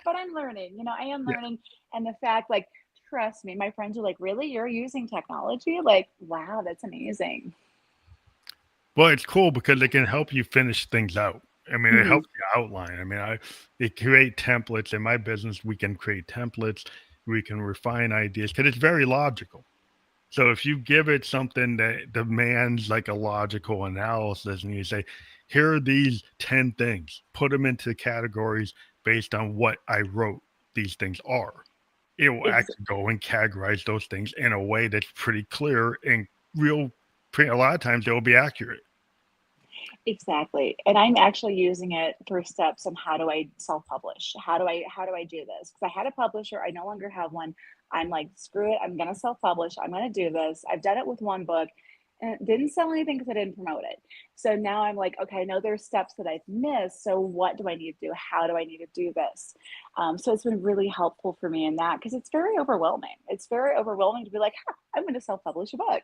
But I'm learning, I am Yeah. learning. And the fact, like, trust me, my friends are like, really? You're using technology? Like, wow, that's amazing. Well, it's cool because it can help you finish things out. I mean, it Hmm. helps you outline. I mean, I it create templates in my business. We can create templates. We can refine ideas because it's very logical. So if you give it something that demands like a logical analysis, and you say, "Here are these 10 things. Put them into categories based on what I wrote. These things are." It will Ex- actually go and categorize those things in a way that's pretty clear and real. A lot of times, they will be accurate. exactly. And I'm actually using it for steps on how do I self-publish? How do I do this? Because I had a publisher, I no longer have one. I'm like, screw it, I'm gonna self-publish. I'm gonna do this. I've done it with one book and it didn't sell anything because I didn't promote it. So now I'm like, okay, I know there's steps that I've missed. So what do I need to do? How do I need to do this? So it's been really helpful for me in that because it's very overwhelming. It's very overwhelming to be like, huh, I'm going to self-publish a book.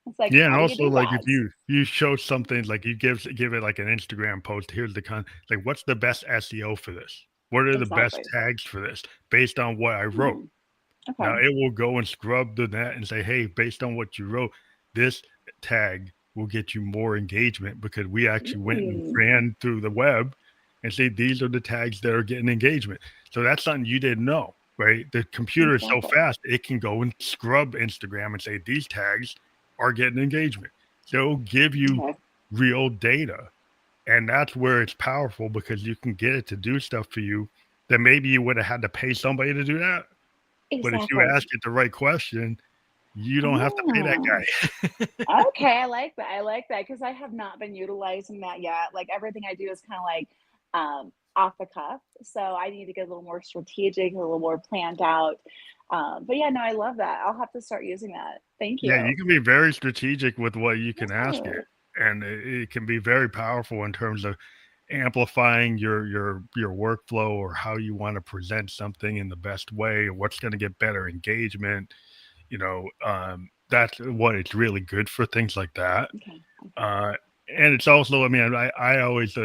It's like, Yeah, and how do you also do like if that? you show something like you give it like an Instagram post, here's the like what's the best SEO for this? What are the best Exactly. tags for this based on what I wrote? Hmm. Now Okay. it will go and scrub the net and say, hey, based on what you wrote, this tag will get you more engagement because we actually went and Mm, ran through the web and say these are the tags that are getting engagement. So that's something you didn't know, right? The computer is so exactly. fast, it can go and scrub Instagram and say these tags are getting engagement. So it'll give you Okay. real data. And that's where it's powerful because you can get it to do stuff for you that maybe you would have had to pay somebody to do that, but if you Exactly. ask it the right question, you don't have to pay that Ah, guy. okay. I like that. I like that because I have not been utilizing that yet. Like everything I do is kind of like off the cuff. So I need to get a little more strategic, a little more planned out. But yeah, no, I love that. I'll have to start using that. Thank Yeah, you. you can be very strategic with what you can ask it, Yeah. and it can be very powerful in terms of amplifying your workflow or how you want to present something in the best way, or what's going to get better engagement. That's what it's really good for things like that. Okay. Okay. Uh, and it's also, I mean, I always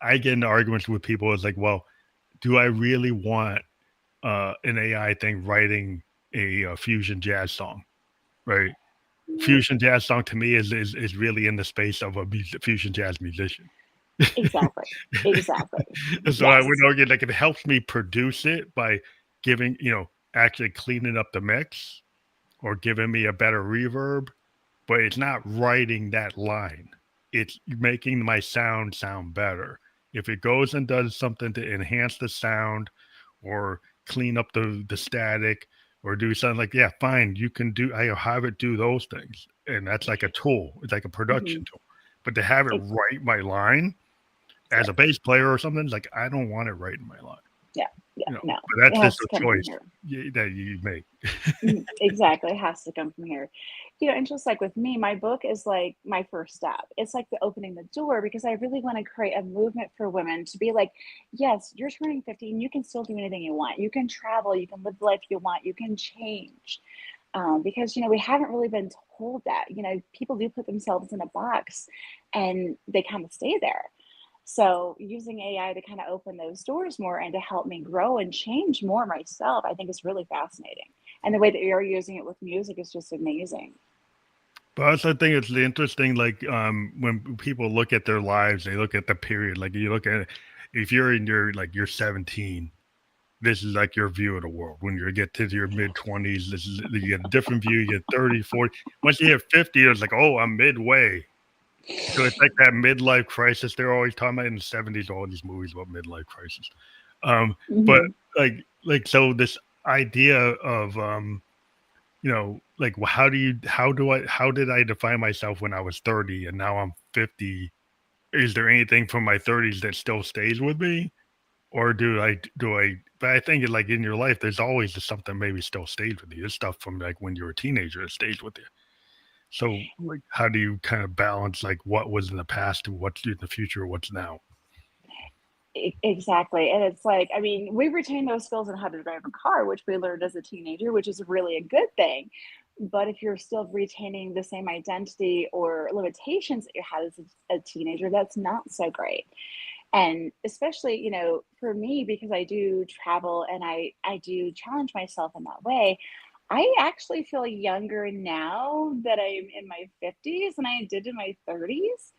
I get into arguments with people. It's like, well, do I really want an AI thing writing a fusion jazz song, right? Mm, Fusion jazz song to me is really in the space of a fusion jazz musician. exactly. Exactly. So I would Yes. argue like if it helps me produce it by giving, actually cleaning up the mix or giving me a better reverb, but it's not writing that line. It's making my sound better. If it goes and does something to enhance the sound or clean up the static or do something like, yeah, fine, you can do, I have it do those things. And that's like a tool. It's like a Hmm. production tool. But to have it write my line as a bass player or something, it's like, I don't want it writing my line, Yeah, yeah, no, but that's it just has to a come from choice here. that you make. Mhm, exactly, it has to come from here. And just like with me, my book is like my first step. It's like the opening the door because I really want to create a movement for women to be like, yes, you're turning 50 and you can still do anything you want. You can travel, you can live the life you want, you can change. Because, we haven't really been told that. People do put themselves in a box and they kind of stay there. So using AI to kind of open those doors more and to help me grow and change more myself, I think is really fascinating. And the way that you're using it with music is just amazing. But I also think it's interesting, like when people look at their lives, they look at the period. Like you look at it, if you're in your like you're 17, this is like your view of the world. When you get to your mid 20s, this is you get a different view. You get 30, 40. Once you hit 50, it's like, oh, I'm midway. So it's like that midlife crisis. They're always talking about in the 70s, all these movies about midlife crisis. But Hmm. like so this idea of like how did I define myself when I was 30 and now I'm 50? Is there anything from my 30s that still stays with me? Or do I but I think like in your life, there's always something maybe still stays with you. There's stuff from like when you were a teenager that stays with you. So like how do you kind of balance like what was in the past and what's in the future, what's now? Exactly. And it's like, I mean, we retain those skills on how to drive a car, which we learned as a teenager, which is really a good thing. But if you're still retaining the same identity or limitations that you had as a teenager, that's not so great. And especially, for me, because I do travel and I do challenge myself in that way, I actually feel younger now that I'm in my 50s than I did in my 30s,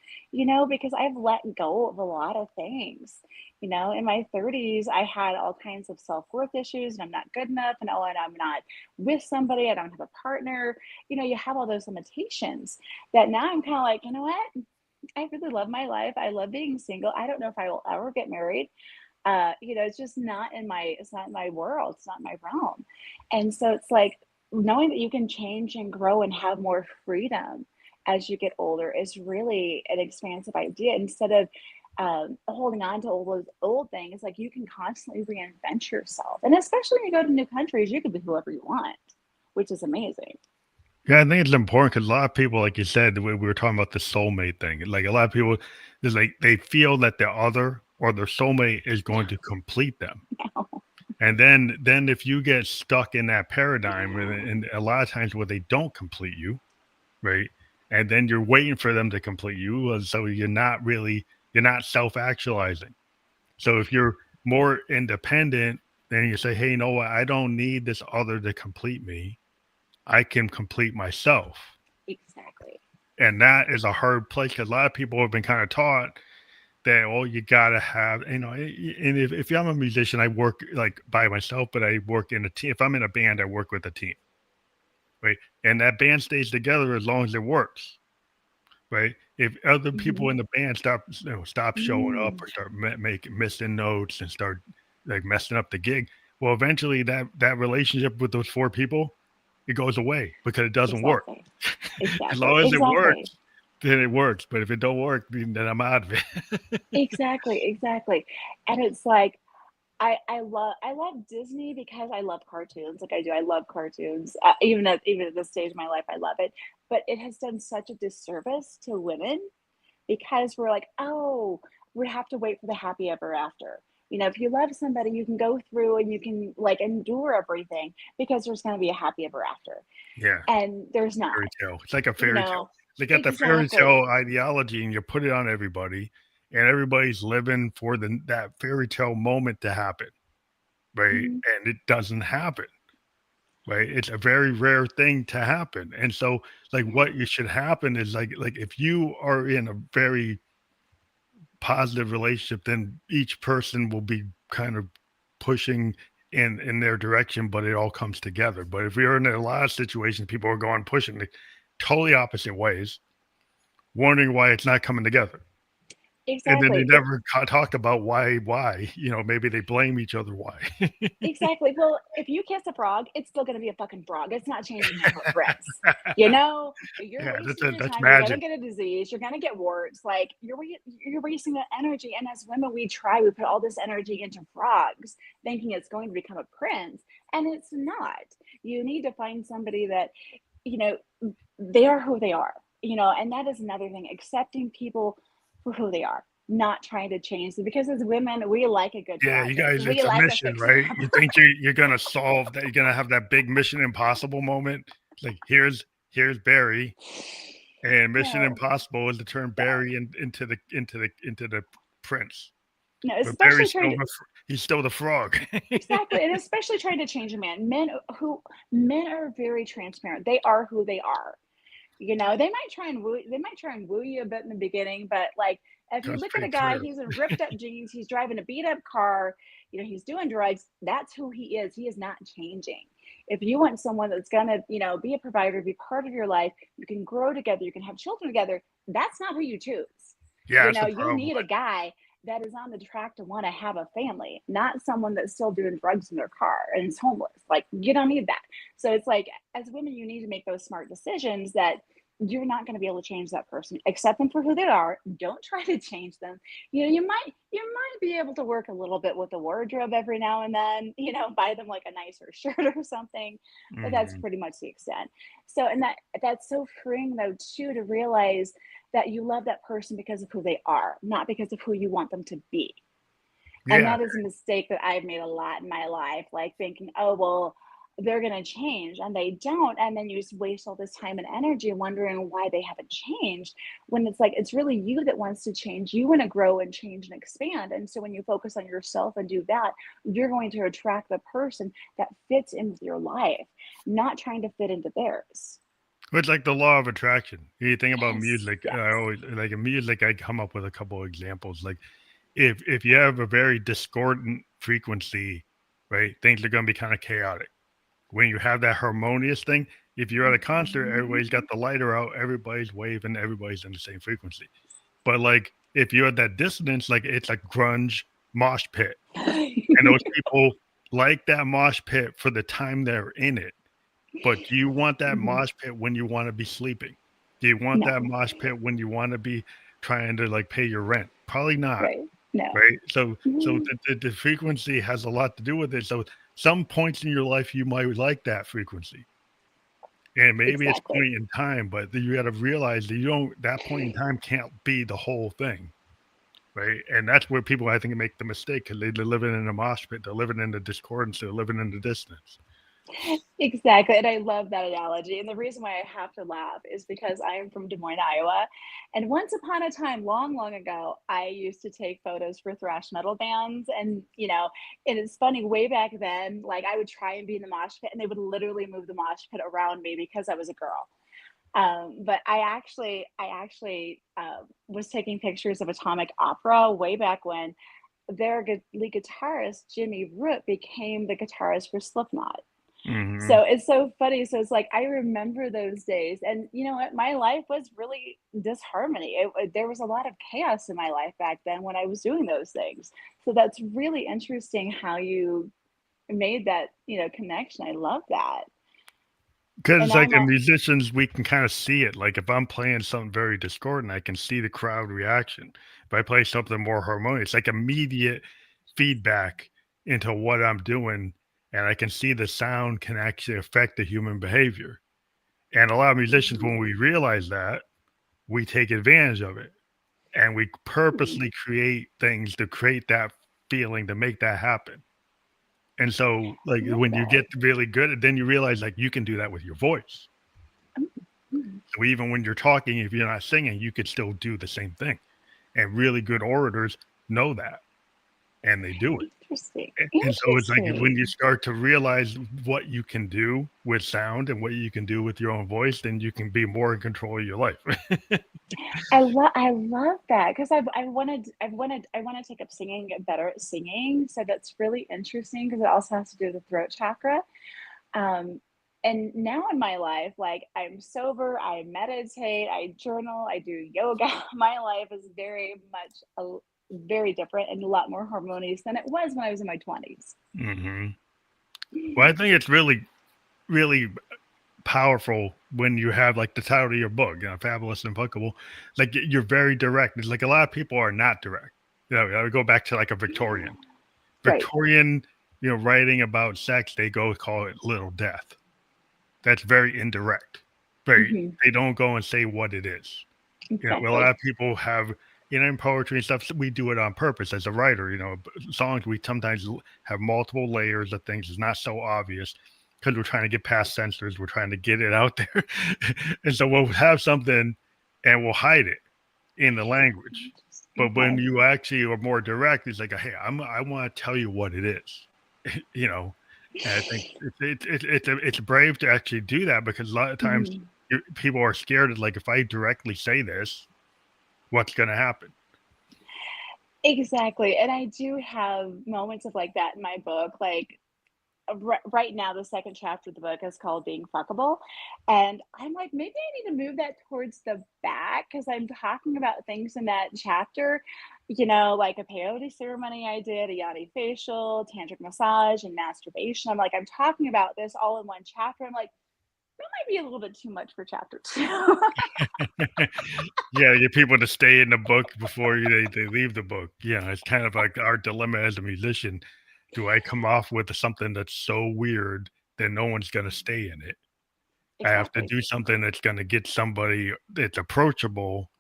because I've let go of a lot of things. In my 30s, I had all kinds of self-worth issues and I'm not good enough and I'm not with somebody, I don't have a partner. You have all those limitations that now I'm kind of like, you know what? I really love my life. I love being single. I don't know if I will ever get married. It's just it's not in my world, it's not in my realm. And so it's like knowing that you can change and grow and have more freedom as you get older is really an expansive idea. Instead of holding on to all those old things, like you can constantly reinvent yourself. And especially when you go to new countries, you can be whoever you want, which is amazing. Yeah, I think it's important because a lot of people, like you said, we were talking about the soulmate thing. Like a lot of people, is like they feel that their other or their soulmate is going to complete them. And then if you get stuck in that paradigm, and a lot of times where they don't complete you, right? And then you're waiting for them to complete you, so you're not self actualizing. So if you're more independent, then you say, hey, you know what? I don't need this other to complete me. I can complete myself. Exactly. And that is a hard place because a lot of people have been kind of taught that, oh, you gotta have, and if I'm a musician, I work like by myself, but I work in a team. If I'm in a band, I work with a team, right? And that band stays together as long as it works, right? If other people Hmm. in the band stop showing up Mm, or start making missing notes and start like messing up the gig, well, eventually that relationship with those four people, it goes away because it doesn't work. exactly. As Exactly. long as it Exactly. works, then it works. But if it don't work, then I'm out of it. Exactly. Exactly. And it's like I love Disney because I love cartoons, like I do. I love cartoons. Even at this stage of my life, I love it. But it has done such a disservice to women because we're like, oh, we have to wait for the happy ever after. If you love somebody, you can go through and you can like endure everything because there's going to be a happy ever after, Yeah, and there's not. fairy tale. It's like a You fairy tale. know, They got the fairy exactly. tale ideology, and you put it on everybody, and everybody's living for that fairy tale moment to happen, right? Hmm. And it doesn't happen, right? It's a very rare thing to happen, and so like Yeah. what you should happen is like if you are in a very positive relationship, then each person will be kind of pushing in their direction, but it all comes together. But if you're in a lot of situations, people are going pushing the totally opposite ways, wondering why it's not coming together. And then they Exactly. never talked about why, maybe they blame each other why. Exactly. Well, if you kiss a frog, it's still going to be a fucking frog. It's not changing how it breathes. You're Yeah, wasting your that's time. You're going to magic. get a disease. You're going to get warts. Like you're wasting that energy. And as women, we put all this energy into frogs, thinking it's going to become a prince, and it's not. You need to find somebody that you know they are who they are. And that is another thing. Accepting people for who they are, not trying to change them. Because as women, we like a good Yeah, you project. guys, We it's a like a mission, fixer right? You upper. think you're gonna solve that, you're gonna have that big Mission Impossible moment. Like here's Barry, and Mission No, Impossible is to turn no, Barry into the prince. no. But Especially Barry's trying to he's still the frog. exactly, and especially trying to change a man. Men are very transparent. They are who they are. They might try and woo you a bit in the beginning, but like if you That's look at a pretty guy, clear. he's in ripped up jeans, he's driving a beat up car, he's doing drugs. That's who he is. He is not changing. If you want someone that's gonna, be a provider, be part of your life, you can grow together, you can have children together. That's not who you choose. Yeah, that's the You problem. need a guy that is on the track to want to have a family, not someone that's still doing drugs in their car and is homeless. Like you don't need that. So it's like as women, you need to make those smart decisions that you're not going to be able to change that person. Accept them for who they are. Don't try to change them. You might be able to work a little bit with the wardrobe every now and then, buy them like a nicer shirt or something, but that's Mhm. pretty much the extent. So and that's so freeing though too, to realize that you love that person because of who they are, not because of who you want them to be. And Yeah, that is a mistake that I've made a lot in my life, like thinking, oh well, they're going to change, and they don't, and then you just waste all this time and energy wondering why they haven't changed, when it's like it's really you that wants to change. You want to grow and change and expand, and so when you focus on yourself and do that, you're going to attract the person that fits in with your life, not trying to fit into theirs. It's like the law of attraction. You think about Yes, music, I yes. always like in music, I come up with a couple of examples. Like if you have a very discordant frequency, right, things are gonna be kind of chaotic. When you have that harmonious thing, if you're at a concert, everybody's got Mhm. the lighter out, everybody's waving, everybody's in the same frequency. But like if you're at that dissonance, like it's a grunge mosh pit. And those people like that mosh pit for the time they're in it. But do you want that Mhm. mosh pit when you want to be sleeping? Do you want that No, mosh pit when you want to be trying to like pay your rent? Probably not, right. No. right? So Mhm. the frequency has a lot to do with it. So some points in your life you might like that frequency. And maybe it's Exactly. point in time, but you got to realize that you don't that point in time can't be the whole thing, right? And that's where people I think make the mistake because they're living in a mosh pit, they're living in the discordance, they're living in the distance. Exactly, and I love that analogy, and the reason why I have to laugh is because I am from Des Moines, Iowa, and once upon a time, long, long ago, I used to take photos for thrash metal bands, and, and it's funny, way back then, like, I would try and be in the mosh pit, and they would literally move the mosh pit around me because I was a girl. But I actually was taking pictures of Atomic Opera way back when their lead guitarist, Jimmy Root, became the guitarist for Slipknot. Hmm. So it's so funny. So it's like I remember those days, and you know what? My life was really disharmony. There was a lot of chaos in my life back then when I was doing those things. So that's really interesting how you made that connection. I love that. And Because now like I'm in all, musicians, we can kind of see it. Like if I'm playing something very discordant, I can see the crowd reaction. If I play something more harmonious, like immediate feedback into what I'm doing, and I can see the sound can actually affect the human behavior. And a lot of musicians, when we realize that, we take advantage of it, and we hmm, purposely create things to create that feeling to make that happen. And so, like I love when you that. get really good, then you realize like you can do that with your voice. Mm, So even when you're talking, if you're not singing, you could still do the same thing. And really good orators know that and they do it. interesting. And so it's like when you Interesting. start to realize what you can do with sound and what you can do with your own voice, then you can be more in control of your life. I love that because I want to take up singing, get better at singing. So that's really interesting because it also has to do with the throat chakra. Um, and now in my life, like I'm sober, I meditate, I journal, I do yoga. My life is very much very different and a lot more harmonious than it was when I was in my 20s. Hmm. Well, I think it's really, really powerful when you have like the title of your book, Fabulous and Fuckable. Like you're very direct. It's like a lot of people are not direct. I would go back to like a Victorian. Right. Victorian, writing about sex, they go call it little death. That's very indirect. Very, Hmm. they don't go and say what it is. A lot Exactly. of people have, in poetry and stuff, so we do it on purpose as a writer. Songs we sometimes have multiple layers of things. It's not so obvious because we're trying to get past censors. We're trying to get it out there, and so we'll have something and we'll hide it in the language. But when Okay. you actually are more direct, it's like, hey, I want to tell you what it is, you know. And I think it's brave to actually do that because a lot of times Mhm. people are scared of like if I directly say this, what's going to happen? Exactly. And I do have moments of like that in my book. Like right now, the second chapter of the book is called Being Fuckable. And I'm like, maybe I need to move that towards the back because I'm talking about things in that chapter, like a peyote ceremony I did, a yoni facial, tantric massage, and masturbation. I'm like, I'm talking about this all in one chapter. I'm like, that might be a little bit too much for chapter two. Yeah, get people to stay in the book before they leave the book. Yeah, it's kind of like our dilemma as a musician. Do I come off with something that's so weird that no one's going to stay in it? I have to Exactly. do something that's going to get somebody that's approachable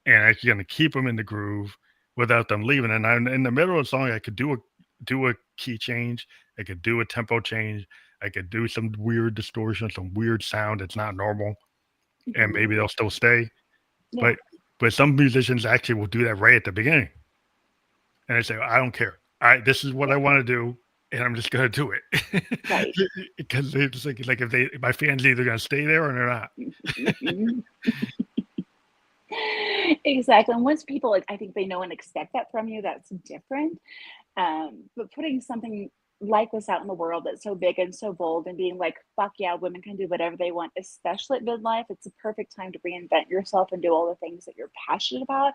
and actually going to keep them in the groove without them leaving. And in the middle of the song, I could do a key change, I could do a tempo change, I could do some weird distortion, some weird sound that's not normal, and Hmm. maybe they'll still stay. Yeah, But some musicians actually will do that right at the beginning, and they say, "I don't care. This is what I yeah, want to do, and I'm just gonna do it." right. Because it's like if my fans either gonna stay there or they're not. Mhm. Exactly. And once people, like, I think they know and expect that from you, that's different. But putting something like this out in the world that's so big and so bold and being like, fuck yeah, women can do whatever they want, especially at midlife. It's a perfect time to reinvent yourself and do all the things that you're passionate about.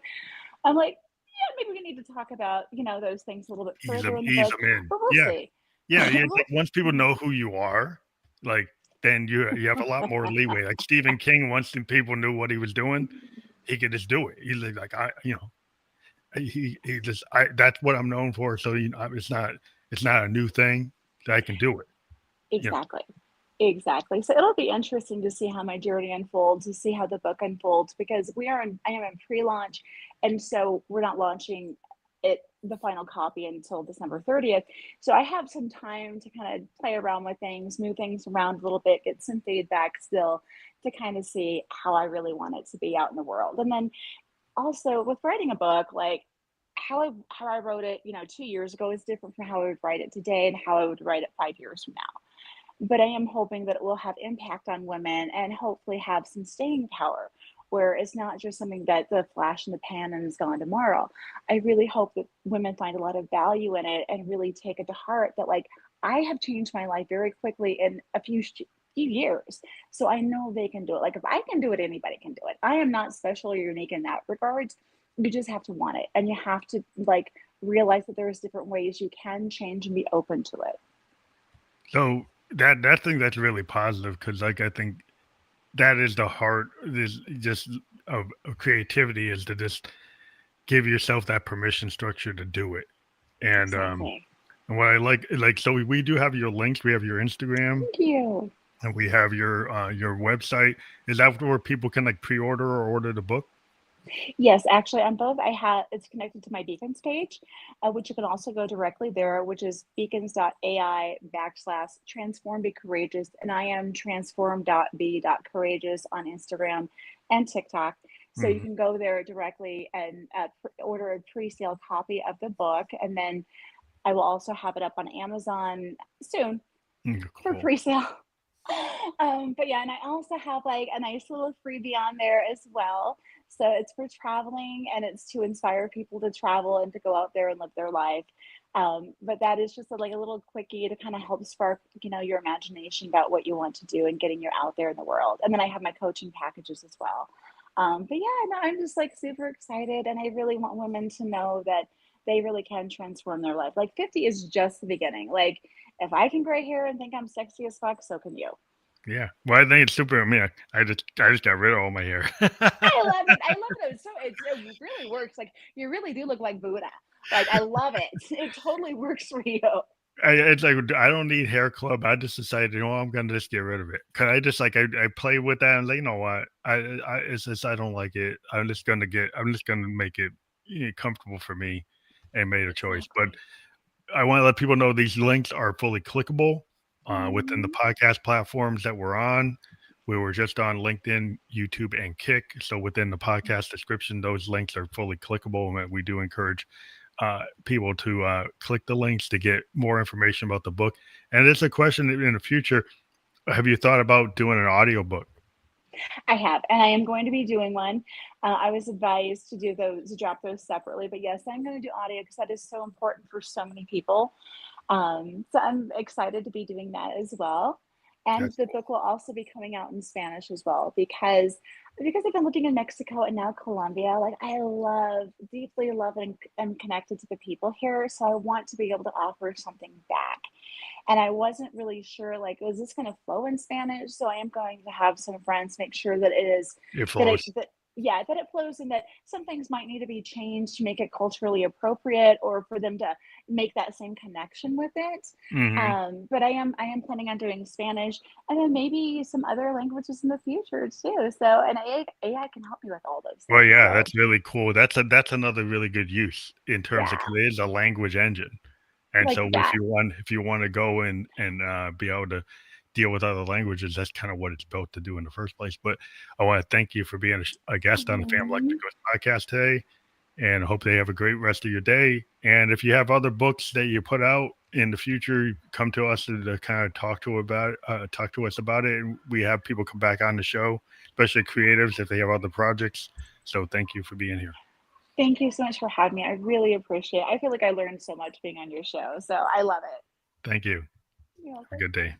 I'm like, yeah, maybe we need to talk about, those things a little bit further in the Ease book, them in. but we'll Yeah, see. yeah, yeah. We'll Like once people know who you are, like then you have a lot more leeway. Like Stephen King, once the people knew what he was doing, he could just do it. He's like he just that's what I'm known for. So it's not a new thing. I can do it. You know. Exactly. Exactly. So it'll be interesting to see how my journey unfolds, to see how the book unfolds, because I am in pre-launch, and so we're not launching the final copy until December 30th. So I have some time to kind of play around with things, move things around a little bit, get some feedback still to kind of see how I really want it to be out in the world. And then also with writing a book, like how I wrote it, 2 years ago is different from how I would write it today and how I would write it 5 years from now, but I am hoping that it will have impact on women and hopefully have some staying power where it's not just something that's a flash in the pan and is gone tomorrow. I really hope that women find a lot of value in it and really take it to heart that, like, I have changed my life very quickly in a few years. So I know they can do it. Like, if I can do it, anybody can do it. I am not special or unique in that regard. You just have to want it, and you have to, like, realize that there's different ways you can change and be open to it. So thing that's really positive because like I think that is the heart is just of creativity is to just give yourself that permission structure to do it. And Exactly. and what I like so we do have your links. We have your Instagram Thank you. and we have your website. Is that where people can like pre-order or order the book? Yes, actually, on both, it's connected to my Beacons page, which you can also go directly there, which is beacons.ai/transform be courageous. And I am transform.be.courageous on Instagram and TikTok. So you Mm-hmm. can go there directly and order a pre sale copy of the book. And then I will also have it up on Amazon soon for Cool. pre sale. But yeah, and I also have like a nice little freebie on there as well. So it's for traveling and it's to inspire people to travel and to go out there and live their life. But that is just like a little quickie to kind of help spark, your imagination about what you want to do and getting you out there in the world. And then I have my coaching packages as well. But yeah, no, I'm just like super excited, and I really want women to know that they really can transform their life. Like 50 is just the beginning. Like if I can gray hair and think I'm sexy as fuck, so can you. Yeah. Well, I think it's super. I mean, I just got rid of all my hair. I love it. I love it. It really works. Like you really do look like Buddha. Like I love it. It totally works for you. It's like I don't need hair club. I just decided, I'm gonna just get rid of it. Cause I just like I play with that and like, you know what? It's just I don't like it. I'm just gonna make it comfortable for me, and made a choice. But Exactly. I want to let people know these links are fully clickable within the Mhm. podcast platforms that we're on. We were just on LinkedIn, YouTube, and Kick. So within the podcast description, those links are fully clickable, and we do encourage people to click the links to get more information about the book. And it's a question in the future. Have you thought about doing an audiobook? I have, and I am going to be doing one. I was advised to do those, to drop those separately, but yes, I'm going to do audio because that is so important for so many people. So I'm excited to be doing that as well. And That's the cool. book will also be coming out in Spanish as well because I've been living in Mexico and now Colombia. Like I deeply love and am connected to the people here. So I want to be able to offer something back. And I wasn't really sure, like, was this going to flow in Spanish? So I am going to have some friends make sure that it is It that it flows. that yeah, that it flows, and that some things might need to be changed to make it culturally appropriate or for them to make that same connection with it. Hmm. But I am planning on doing Spanish and then maybe some other languages in the future too. So and AI can help me with all those Well, things. yeah, So that's really cool. That's another really good use in terms of yeah. because it is a language engine. And like so that. if you want to go and be able to deal with other languages, that's kind of what it's built to do in the first place. But I want to thank you for being a guest on the Family Electric Mhm. Ghost podcast today, and I hope they have a great rest of your day. And if you have other books that you put out in the future, come to us to kind of talk to us about it. And we have people come back on the show, especially creatives if they have other projects. So thank you for being here. Thank you so much for having me. I really appreciate it. I feel like I learned so much being on your show. So I love it. Thank you. You're Have a welcome. good day.